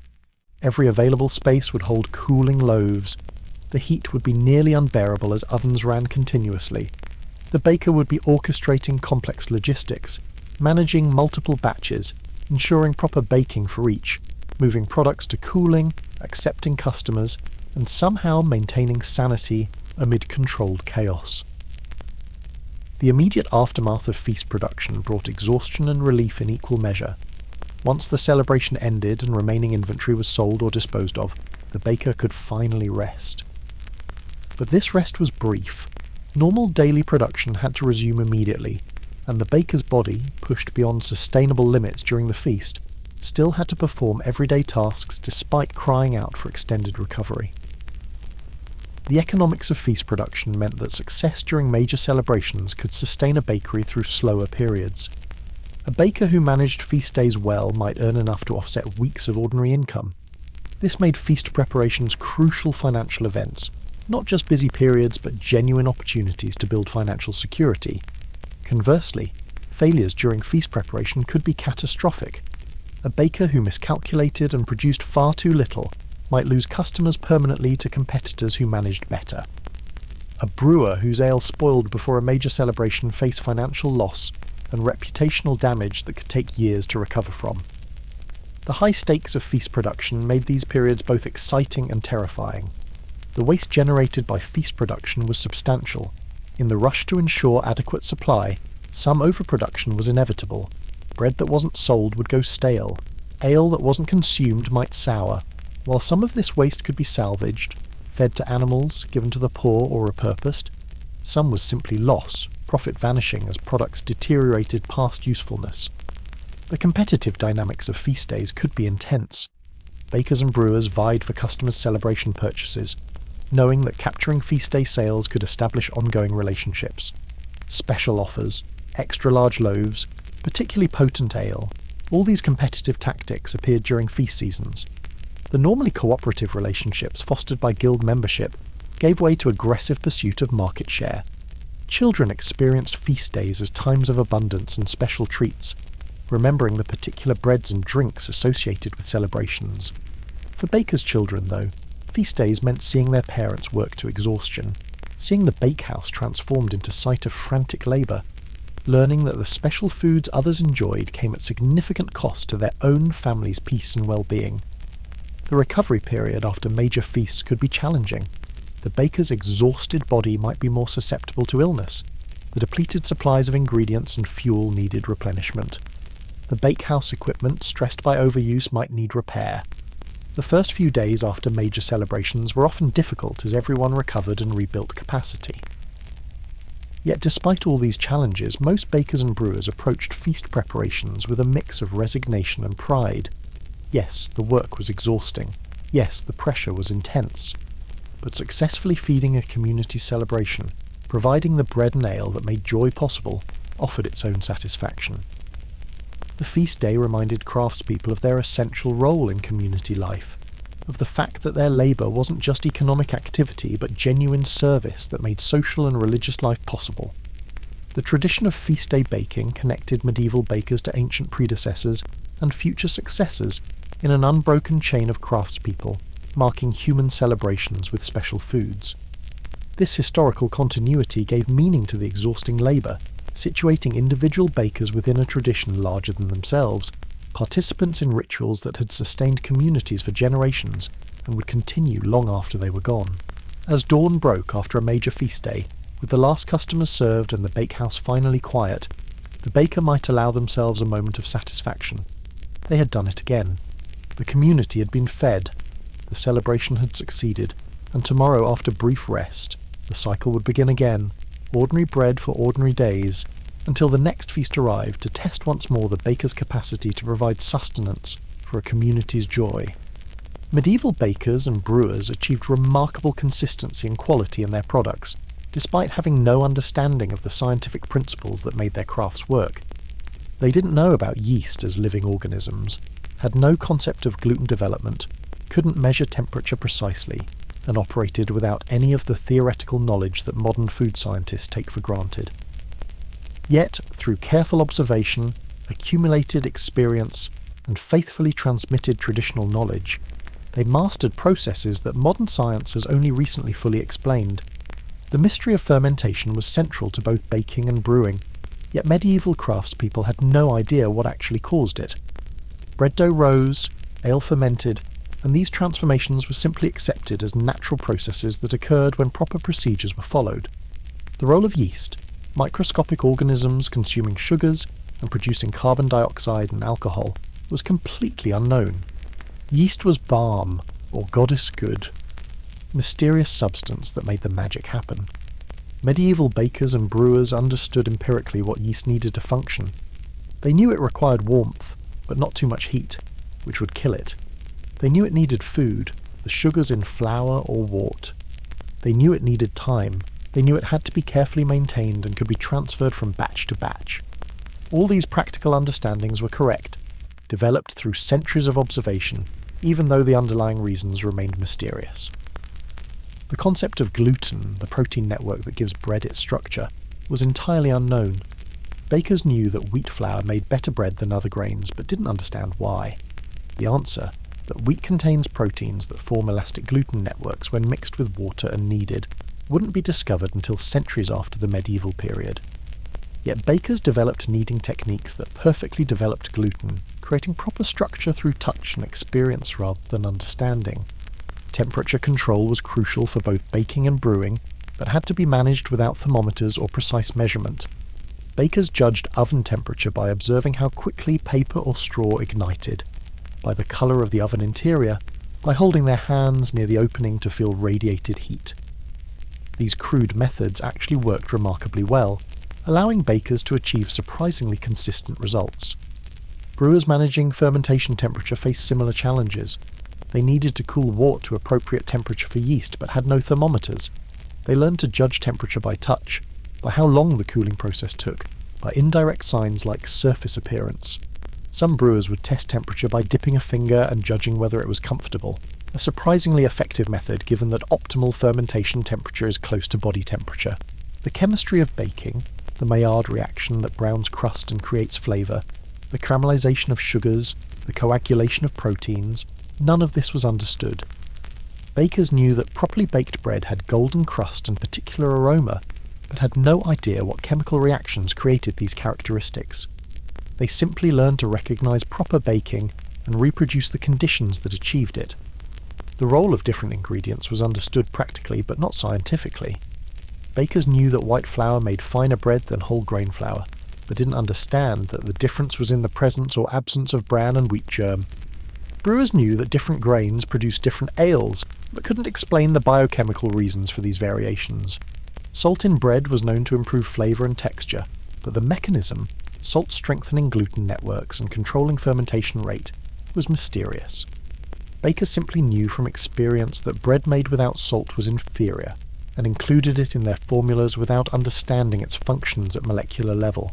Every available space would hold cooling loaves. The heat would be nearly unbearable as ovens ran continuously. The baker would be orchestrating complex logistics, managing multiple batches, ensuring proper baking for each, moving products to cooling, accepting customers, and somehow maintaining sanity amid controlled chaos. The immediate aftermath of feast production brought exhaustion and relief in equal measure. Once the celebration ended and remaining inventory was sold or disposed of, the baker could finally rest. But this rest was brief. Normal daily production had to resume immediately, and the baker's body, pushed beyond sustainable limits during the feast, still had to perform everyday tasks despite crying out for extended recovery. The economics of feast production meant that success during major celebrations could sustain a bakery through slower periods. A baker who managed feast days well might earn enough to offset weeks of ordinary income. This made feast preparations crucial financial events, not just busy periods but genuine opportunities to build financial security. Conversely, failures during feast preparation could be catastrophic. A baker who miscalculated and produced far too little might lose customers permanently to competitors who managed better. A brewer whose ale spoiled before a major celebration faced financial loss and reputational damage that could take years to recover from. The high stakes of feast production made these periods both exciting and terrifying. The waste generated by feast production was substantial. In the rush to ensure adequate supply, some overproduction was inevitable. Bread that wasn't sold would go stale. Ale that wasn't consumed might sour. While some of this waste could be salvaged, fed to animals, given to the poor or repurposed, some was simply loss, profit vanishing as products deteriorated past usefulness. The competitive dynamics of feast days could be intense. Bakers and brewers vied for customers' celebration purchases, knowing that capturing feast day sales could establish ongoing relationships. Special offers, extra large loaves, particularly potent ale, all these competitive tactics appeared during feast seasons. The normally cooperative relationships fostered by guild membership gave way to aggressive pursuit of market share. Children experienced feast days as times of abundance and special treats, remembering the particular breads and drinks associated with celebrations. For bakers' children, though, feast days meant seeing their parents work to exhaustion, seeing the bakehouse transformed into site of frantic labour, learning that the special foods others enjoyed came at significant cost to their own family's peace and well-being. The recovery period after major feasts could be challenging. The baker's exhausted body might be more susceptible to illness. The depleted supplies of ingredients and fuel needed replenishment. The bakehouse equipment, stressed by overuse, might need repair. The first few days after major celebrations were often difficult as everyone recovered and rebuilt capacity. Yet despite all these challenges, most bakers and brewers approached feast preparations with a mix of resignation and pride. Yes, the work was exhausting. Yes, the pressure was intense. But successfully feeding a community celebration, providing the bread and ale that made joy possible, offered its own satisfaction. The feast day reminded craftspeople of their essential role in community life, of the fact that their labour wasn't just economic activity but genuine service that made social and religious life possible. The tradition of feast day baking connected medieval bakers to ancient predecessors and future successors in an unbroken chain of craftspeople, marking human celebrations with special foods. This historical continuity gave meaning to the exhausting labour, situating individual bakers within a tradition larger than themselves, participants in rituals that had sustained communities for generations and would continue long after they were gone. As dawn broke after a major feast day, with the last customers served and the bakehouse finally quiet, The baker might allow themselves a moment of satisfaction. They had done it again. The community had been fed. The celebration had succeeded, and tomorrow, after brief rest, the cycle would begin again, ordinary bread for ordinary days, until the next feast arrived to test once more the baker's capacity to provide sustenance for a community's joy. Medieval bakers and brewers achieved remarkable consistency and quality in their products, despite having no understanding of the scientific principles that made their crafts work. They didn't know about yeast as living organisms, had no concept of gluten development, couldn't measure temperature precisely, and operated without any of the theoretical knowledge that modern food scientists take for granted. Yet, through careful observation, accumulated experience, and faithfully transmitted traditional knowledge, they mastered processes that modern science has only recently fully explained. The mystery of fermentation was central to both baking and brewing, yet medieval craftspeople had no idea what actually caused it. Bread dough rose, ale fermented, and these transformations were simply accepted as natural processes that occurred when proper procedures were followed. The role of yeast, microscopic organisms consuming sugars and producing carbon dioxide and alcohol, was completely unknown. Yeast was balm, or goddess good, mysterious substance that made the magic happen. Medieval bakers and brewers understood empirically what yeast needed to function. They knew it required warmth, but not too much heat, which would kill it. They knew it needed food, the sugars in flour or wort. They knew it needed time. They knew it had to be carefully maintained and could be transferred from batch to batch. All these practical understandings were correct, developed through centuries of observation, even though the underlying reasons remained mysterious. The concept of gluten, the protein network that gives bread its structure, was entirely unknown. Bakers knew that wheat flour made better bread than other grains, but didn't understand why. The answer, that wheat contains proteins that form elastic gluten networks when mixed with water and kneaded, wouldn't be discovered until centuries after the medieval period. Yet bakers developed kneading techniques that perfectly developed gluten, creating proper structure through touch and experience rather than understanding. Temperature control was crucial for both baking and brewing, but had to be managed without thermometers or precise measurement. Bakers judged oven temperature by observing how quickly paper or straw ignited, by the colour of the oven interior, by holding their hands near the opening to feel radiated heat. These crude methods actually worked remarkably well, allowing bakers to achieve surprisingly consistent results. Brewers managing fermentation temperature faced similar challenges. They needed to cool wort to appropriate temperature for yeast, but had no thermometers. They learned to judge temperature by touch, by how long the cooling process took, by indirect signs like surface appearance. Some brewers would test temperature by dipping a finger and judging whether it was comfortable, a surprisingly effective method given that optimal fermentation temperature is close to body temperature. The chemistry of baking, the Maillard reaction that browns crust and creates flavour, the caramelization of sugars, the coagulation of proteins, none of this was understood. Bakers knew that properly baked bread had golden crust and particular aroma, but had no idea what chemical reactions created these characteristics. They simply learned to recognise proper baking and reproduce the conditions that achieved it. The role of different ingredients was understood practically, but not scientifically. Bakers knew that white flour made finer bread than whole grain flour, but didn't understand that the difference was in the presence or absence of bran and wheat germ. Brewers knew that different grains produced different ales, but couldn't explain the biochemical reasons for these variations. Salt in bread was known to improve flavour and texture, but the mechanism, salt strengthening gluten networks and controlling fermentation rate, was mysterious. Bakers simply knew from experience that bread made without salt was inferior, and included it in their formulas without understanding its functions at molecular level.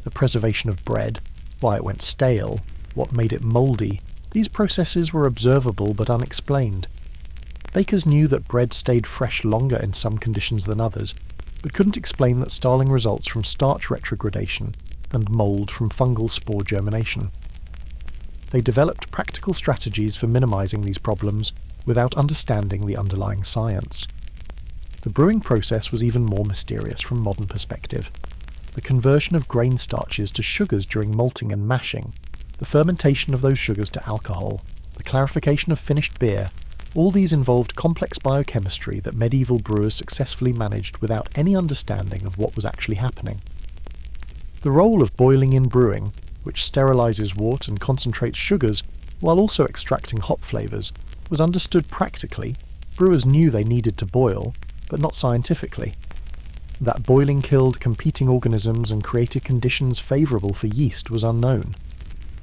The preservation of bread, why it went stale, what made it mouldy, these processes were observable but unexplained. Bakers knew that bread stayed fresh longer in some conditions than others, but couldn't explain that starling results from starch retrogradation and mould from fungal spore germination. They developed practical strategies for minimizing these problems without understanding the underlying science. The brewing process was even more mysterious from modern perspective. The conversion of grain starches to sugars during malting and mashing, the fermentation of those sugars to alcohol, the clarification of finished beer, all these involved complex biochemistry that medieval brewers successfully managed without any understanding of what was actually happening. The role of boiling in brewing, which sterilises wort and concentrates sugars while also extracting hop flavours, was understood practically. Brewers knew they needed to boil, but not scientifically. That boiling killed competing organisms and created conditions favourable for yeast was unknown.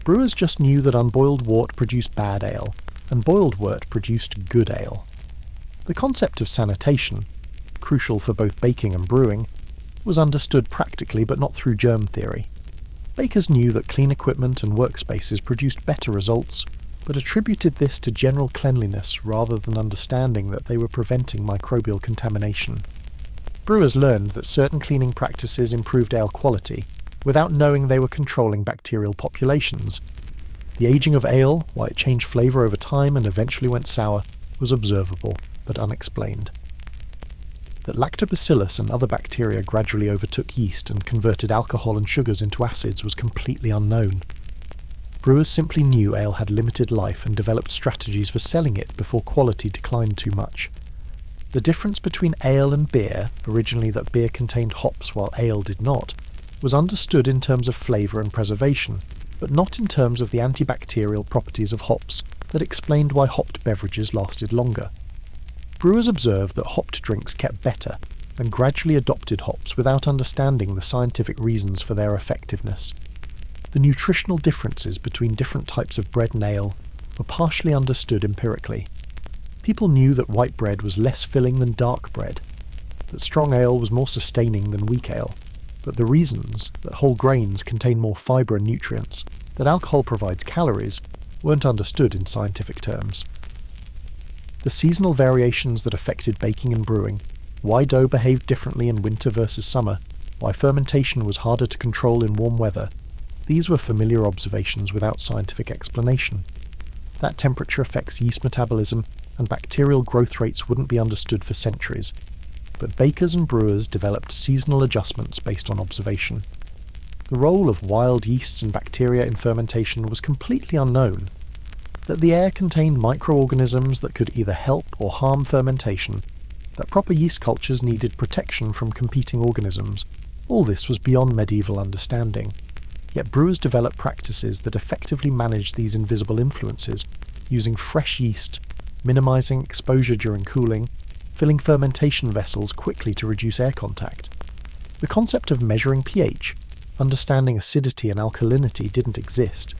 Brewers just knew that unboiled wort produced bad ale, and boiled wort produced good ale. The concept of sanitation, crucial for both baking and brewing, was understood practically but not through germ theory. Bakers knew that clean equipment and workspaces produced better results, but attributed this to general cleanliness rather than understanding that they were preventing microbial contamination. Brewers learned that certain cleaning practices improved ale quality, without knowing they were controlling bacterial populations. The aging of ale, why it changed flavour over time and eventually went sour, was observable, but unexplained. That lactobacillus and other bacteria gradually overtook yeast and converted alcohol and sugars into acids was completely unknown. Brewers simply knew ale had limited life and developed strategies for selling it before quality declined too much. The difference between ale and beer, originally that beer contained hops while ale did not, was understood in terms of flavour and preservation, but not in terms of the antibacterial properties of hops that explained why hopped beverages lasted longer. Brewers observed that hopped drinks kept better, and gradually adopted hops without understanding the scientific reasons for their effectiveness. The nutritional differences between different types of bread and ale were partially understood empirically. People knew that white bread was less filling than dark bread, that strong ale was more sustaining than weak ale, but the reasons that whole grains contain more fibre and nutrients, that alcohol provides calories, weren't understood in scientific terms. The seasonal variations that affected baking and brewing, why dough behaved differently in winter versus summer, why fermentation was harder to control in warm weather, these were familiar observations without scientific explanation. That temperature affects yeast metabolism, and bacterial growth rates wouldn't be understood for centuries, but bakers and brewers developed seasonal adjustments based on observation. The role of wild yeasts and bacteria in fermentation was completely unknown. That the air contained microorganisms that could either help or harm fermentation, that proper yeast cultures needed protection from competing organisms, all this was beyond medieval understanding. Yet brewers developed practices that effectively managed these invisible influences, using fresh yeast, minimising exposure during cooling, filling fermentation vessels quickly to reduce air contact. The concept of measuring pH, understanding acidity and alkalinity didn't exist.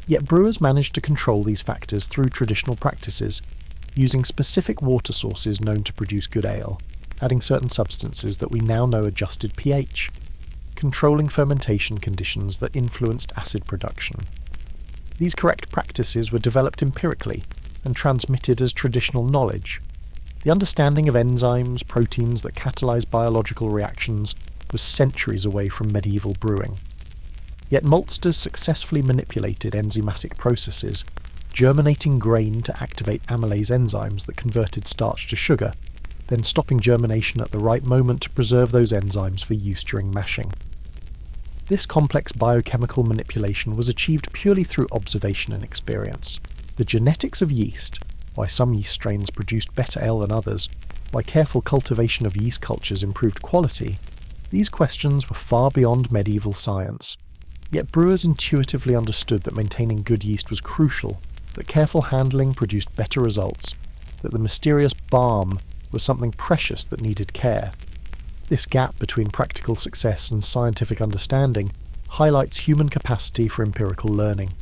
Yet brewers managed to control these factors through traditional practices, using specific water sources known to produce good ale, adding certain substances that we now know adjusted pH, controlling fermentation conditions that influenced acid production. These correct practices were developed empirically and transmitted as traditional knowledge. The understanding of enzymes, proteins that catalyze biological reactions was centuries away from medieval brewing. Yet maltsters successfully manipulated enzymatic processes, germinating grain to activate amylase enzymes that converted starch to sugar, then stopping germination at the right moment to preserve those enzymes for use during mashing. This complex biochemical manipulation was achieved purely through observation and experience. The genetics of yeast, why some yeast strains produced better ale than others, why careful cultivation of yeast cultures improved quality, these questions were far beyond medieval science. Yet brewers intuitively understood that maintaining good yeast was crucial, that careful handling produced better results, that the mysterious balm was something precious that needed care. This gap between practical success and scientific understanding highlights human capacity for empirical learning.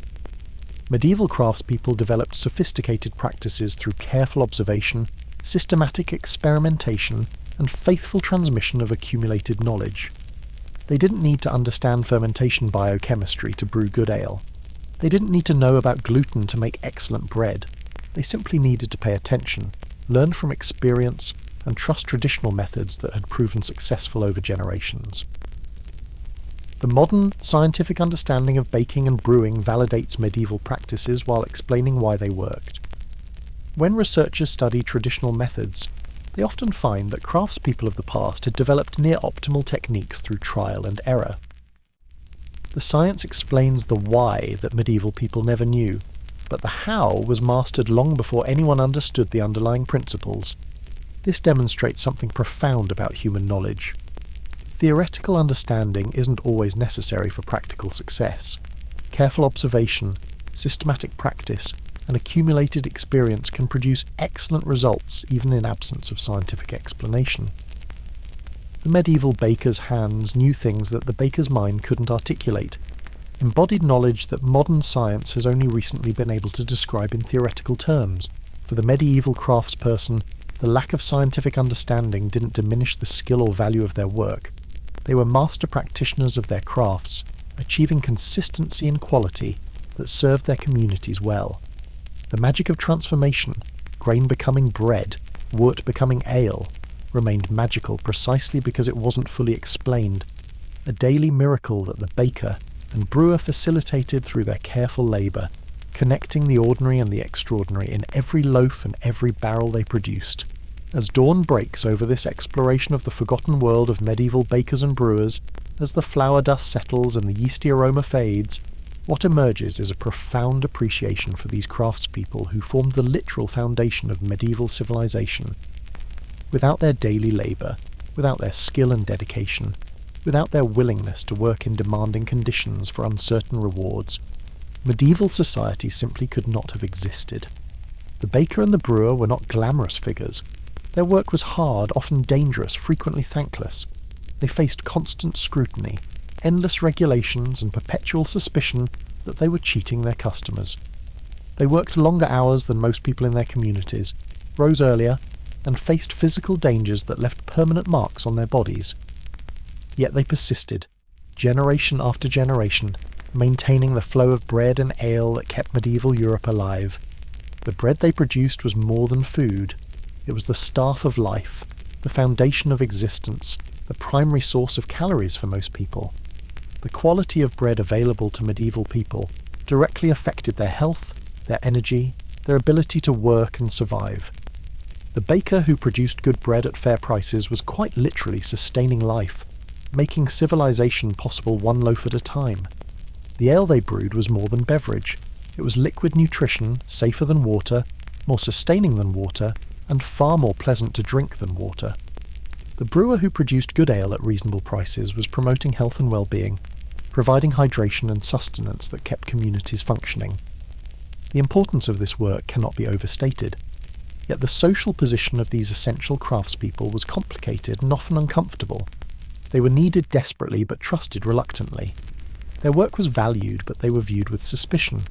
Medieval craftspeople developed sophisticated practices through careful observation, systematic experimentation, and faithful transmission of accumulated knowledge. They didn't need to understand fermentation biochemistry to brew good ale. They didn't need to know about gluten to make excellent bread. They simply needed to pay attention, learn from experience, and trust traditional methods that had proven successful over generations. The modern scientific understanding of baking and brewing validates medieval practices while explaining why they worked. When researchers study traditional methods, they often find that craftspeople of the past had developed near-optimal techniques through trial and error. The science explains the why that medieval people never knew, but the how was mastered long before anyone understood the underlying principles. This demonstrates something profound about human knowledge. theoretical understanding isn't always necessary for practical success. Careful observation, systematic practice, and accumulated experience can produce excellent results even in absence of scientific explanation. The medieval baker's hands knew things that the baker's mind couldn't articulate, embodied knowledge that modern science has only recently been able to describe in theoretical terms. For the medieval craftsperson, the lack of scientific understanding didn't diminish the skill or value of their work. They were master practitioners of their crafts, achieving consistency and quality that served their communities well. The magic of transformation, grain becoming bread, wort becoming ale, remained magical precisely because it wasn't fully explained, a daily miracle that the baker and brewer facilitated through their careful labour, connecting the ordinary and the extraordinary in every loaf and every barrel they produced. As dawn breaks over this exploration of the forgotten world of medieval bakers and brewers, as the flour dust settles and the yeasty aroma fades, what emerges is a profound appreciation for these craftspeople who formed the literal foundation of medieval civilization. Without their daily labour, without their skill and dedication, without their willingness to work in demanding conditions for uncertain rewards, medieval society simply could not have existed. The baker and the brewer were not glamorous figures. Their work was hard, often dangerous, frequently thankless. They faced constant scrutiny, endless regulations, and perpetual suspicion that they were cheating their customers. They worked longer hours than most people in their communities, rose earlier, and faced physical dangers that left permanent marks on their bodies. Yet they persisted, generation after generation, maintaining the flow of bread and ale that kept medieval Europe alive. The bread they produced was more than food. It was the staff of life, the foundation of existence, the primary source of calories for most people. The quality of bread available to medieval people directly affected their health, their energy, their ability to work and survive. The baker who produced good bread at fair prices was quite literally sustaining life, making civilization possible one loaf at a time. The ale they brewed was more than beverage. It was liquid nutrition, safer than water, more sustaining than water, and far more pleasant to drink than water. The brewer who produced good ale at reasonable prices was promoting health and well-being, providing hydration and sustenance that kept communities functioning. The importance of this work cannot be overstated. Yet the social position of these essential craftspeople was complicated and often uncomfortable. They were needed desperately but trusted reluctantly. Their work was valued, but they were viewed with suspicion.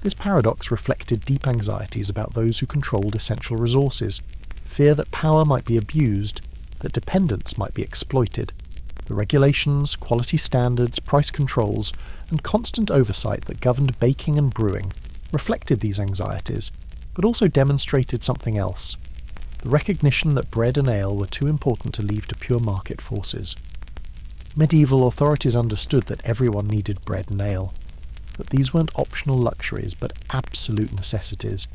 This paradox reflected deep anxieties about those who controlled essential resources, fear that power might be abused, that dependence might be exploited. The regulations, quality standards, price controls, and constant oversight that governed baking and brewing reflected these anxieties, but also demonstrated something else: the recognition that bread and ale were too important to leave to pure market forces. Medieval authorities understood that everyone needed bread and ale, that these weren't optional luxuries but absolute necessities,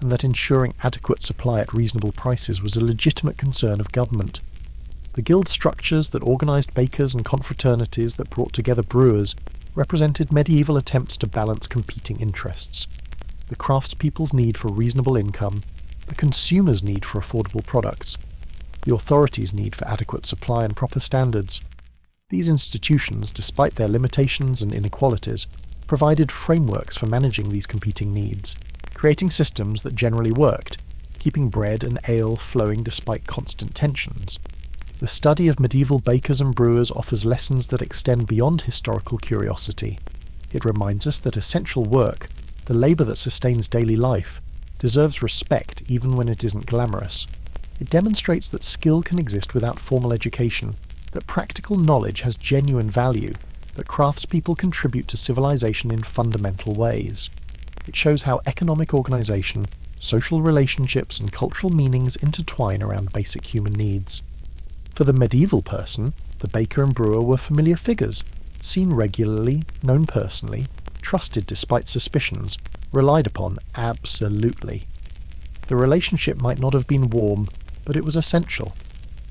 and that ensuring adequate supply at reasonable prices was a legitimate concern of government. The guild structures that organised bakers and confraternities that brought together brewers represented medieval attempts to balance competing interests: the craftspeople's need for reasonable income, the consumer's need for affordable products, the authorities' need for adequate supply and proper standards. These institutions, despite their limitations and inequalities, provided frameworks for managing these competing needs, creating systems that generally worked, keeping bread and ale flowing despite constant tensions. The study of medieval bakers and brewers offers lessons that extend beyond historical curiosity. It reminds us that essential work, the labour that sustains daily life, deserves respect even when it isn't glamorous. It demonstrates that skill can exist without formal education, that practical knowledge has genuine value, that craftspeople contribute to civilization in fundamental ways. It shows how economic organisation, social relationships, and cultural meanings intertwine around basic human needs. For the medieval person, the baker and brewer were familiar figures, seen regularly, known personally, trusted despite suspicions, relied upon absolutely. The relationship might not have been warm, but it was essential.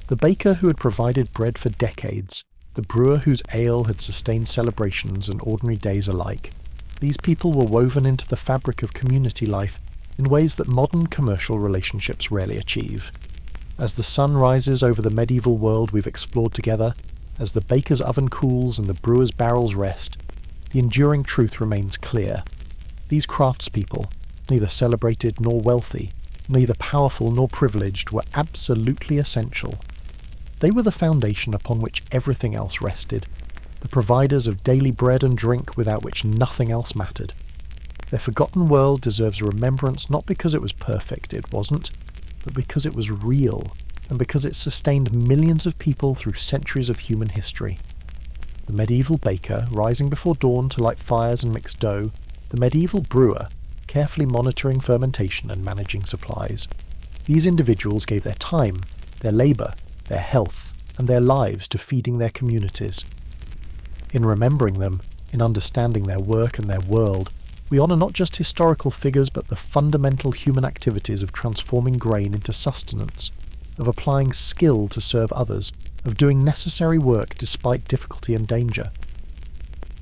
The baker who had provided bread for decades, the brewer whose ale had sustained celebrations and ordinary days alike, these people were woven into the fabric of community life in ways that modern commercial relationships rarely achieve. As the sun rises over the medieval world we've explored together, as the baker's oven cools and the brewer's barrels rest, the enduring truth remains clear. These craftspeople, neither celebrated nor wealthy, neither powerful nor privileged, were absolutely essential. They were the foundation upon which everything else rested, the providers of daily bread and drink without which nothing else mattered. Their forgotten world deserves remembrance not because it was perfect, it wasn't, but because it was real, and because it sustained millions of people through centuries of human history. The medieval baker, rising before dawn to light fires and mix dough, the medieval brewer, carefully monitoring fermentation and managing supplies. These individuals gave their time, their labour, their health, and their lives to feeding their communities. In remembering them, in understanding their work and their world, we honour not just historical figures but the fundamental human activities of transforming grain into sustenance, of applying skill to serve others, of doing necessary work despite difficulty and danger.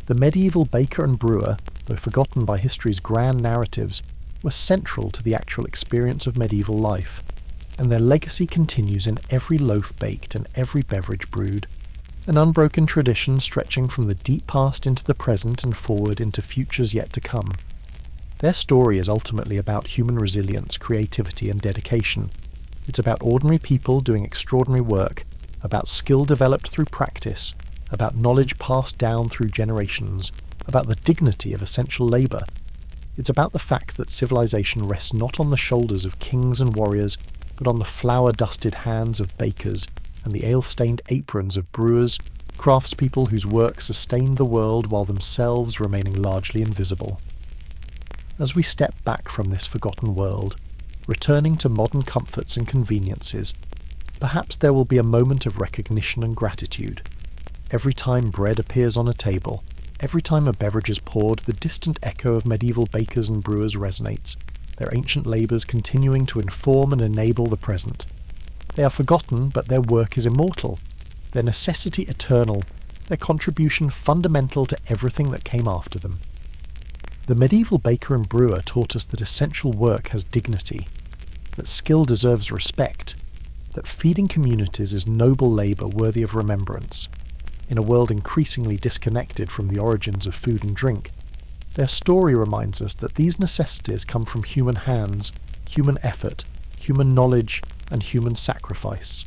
The medieval baker and brewer, though forgotten by history's grand narratives, were central to the actual experience of medieval life, and their legacy continues in every loaf baked and every beverage brewed, an unbroken tradition stretching from the deep past into the present and forward into futures yet to come. Their story is ultimately about human resilience, creativity and dedication. It's about ordinary people doing extraordinary work, about skill developed through practice, about knowledge passed down through generations, about the dignity of essential labour. It's about the fact that civilization rests not on the shoulders of kings and warriors, but on the flour-dusted hands of bakers and the ale-stained aprons of brewers, craftspeople whose work sustained the world while themselves remaining largely invisible. As we step back from this forgotten world, returning to modern comforts and conveniences, perhaps there will be a moment of recognition and gratitude. Every time bread appears on a table, every time a beverage is poured, the distant echo of medieval bakers and brewers resonates, their ancient labours continuing to inform and enable the present. They are forgotten, but their work is immortal, their necessity eternal, their contribution fundamental to everything that came after them. The medieval baker and brewer taught us that essential work has dignity, that skill deserves respect, that feeding communities is noble labour worthy of remembrance. In a world increasingly disconnected from the origins of food and drink, their story reminds us that these necessities come from human hands, human effort, human knowledge, and human sacrifice.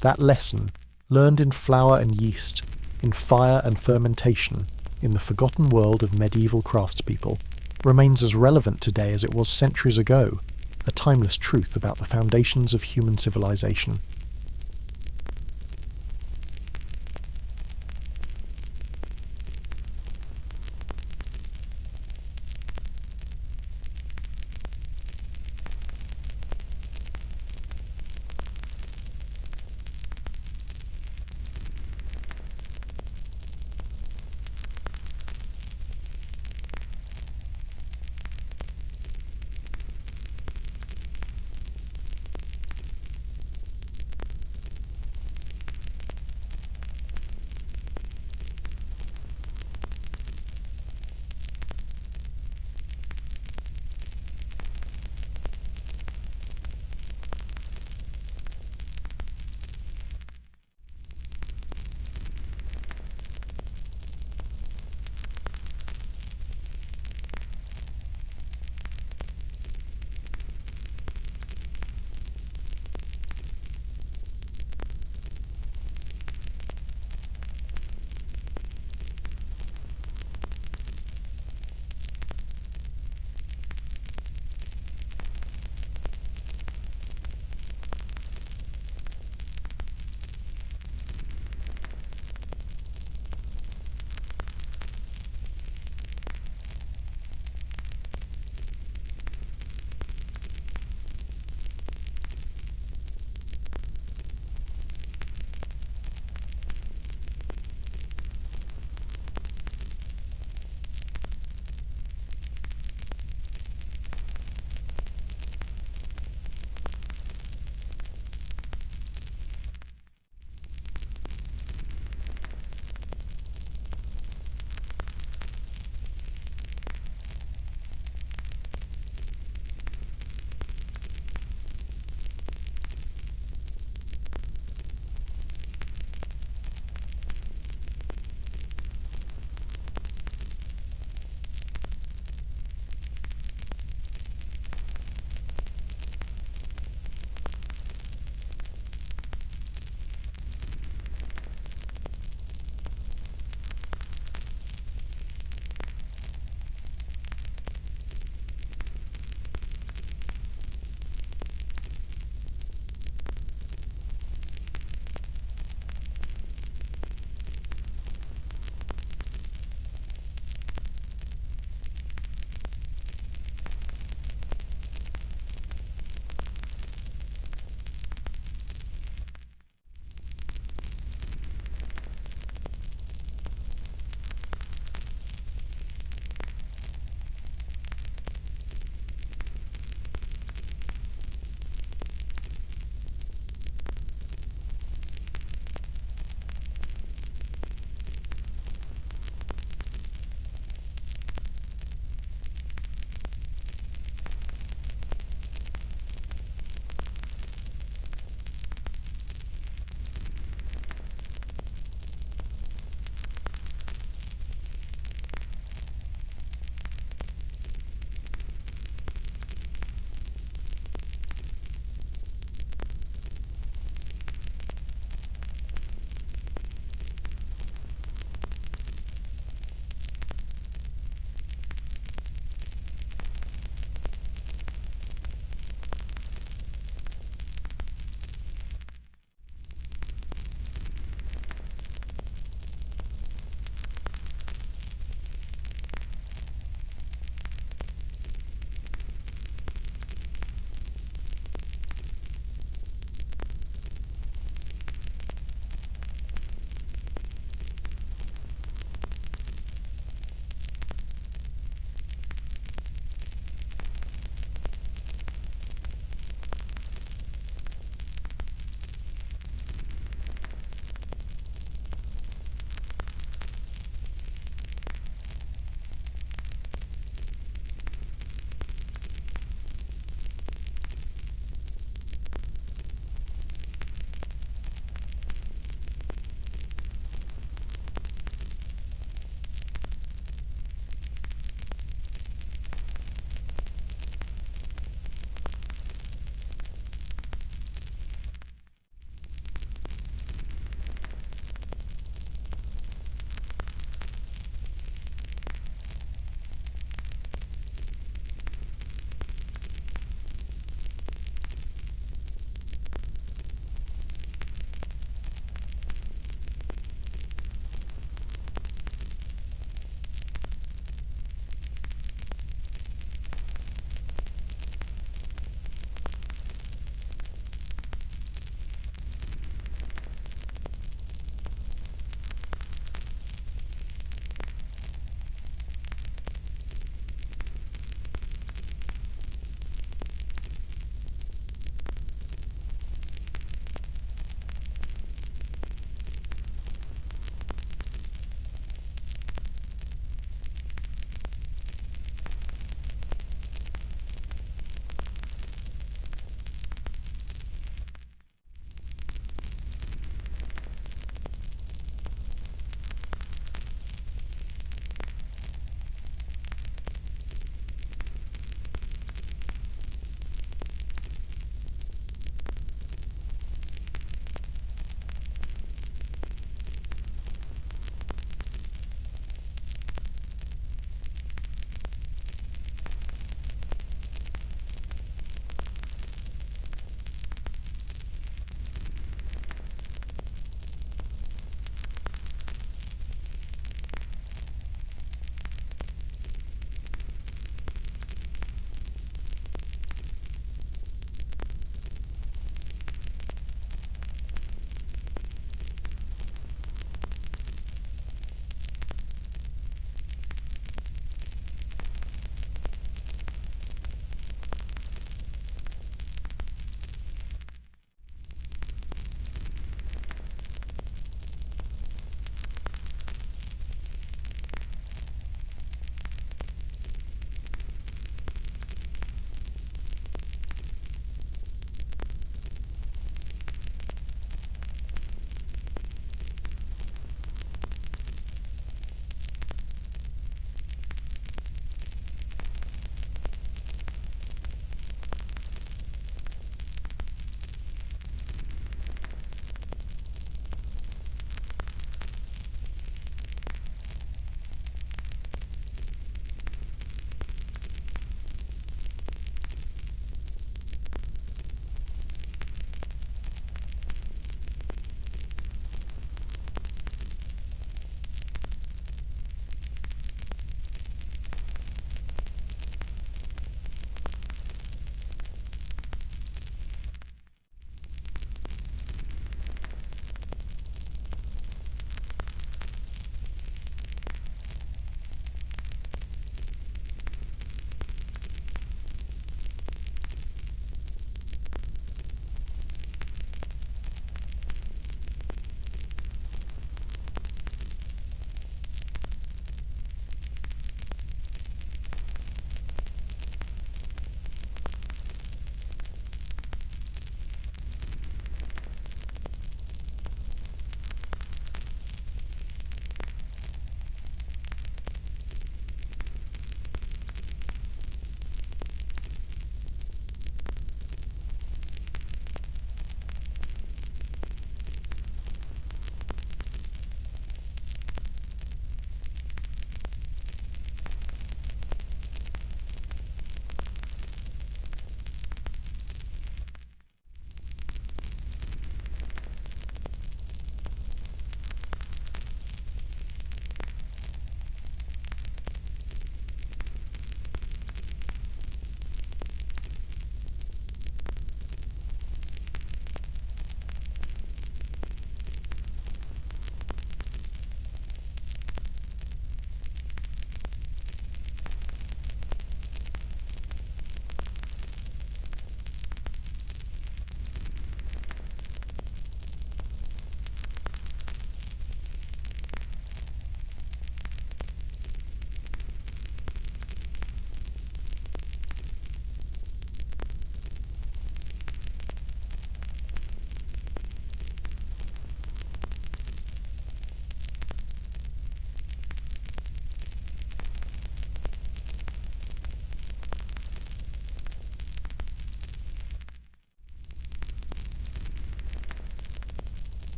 That lesson, learned in flour and yeast, in fire and fermentation, in the forgotten world of medieval craftspeople, remains as relevant today as it was centuries ago, a timeless truth about the foundations of human civilization.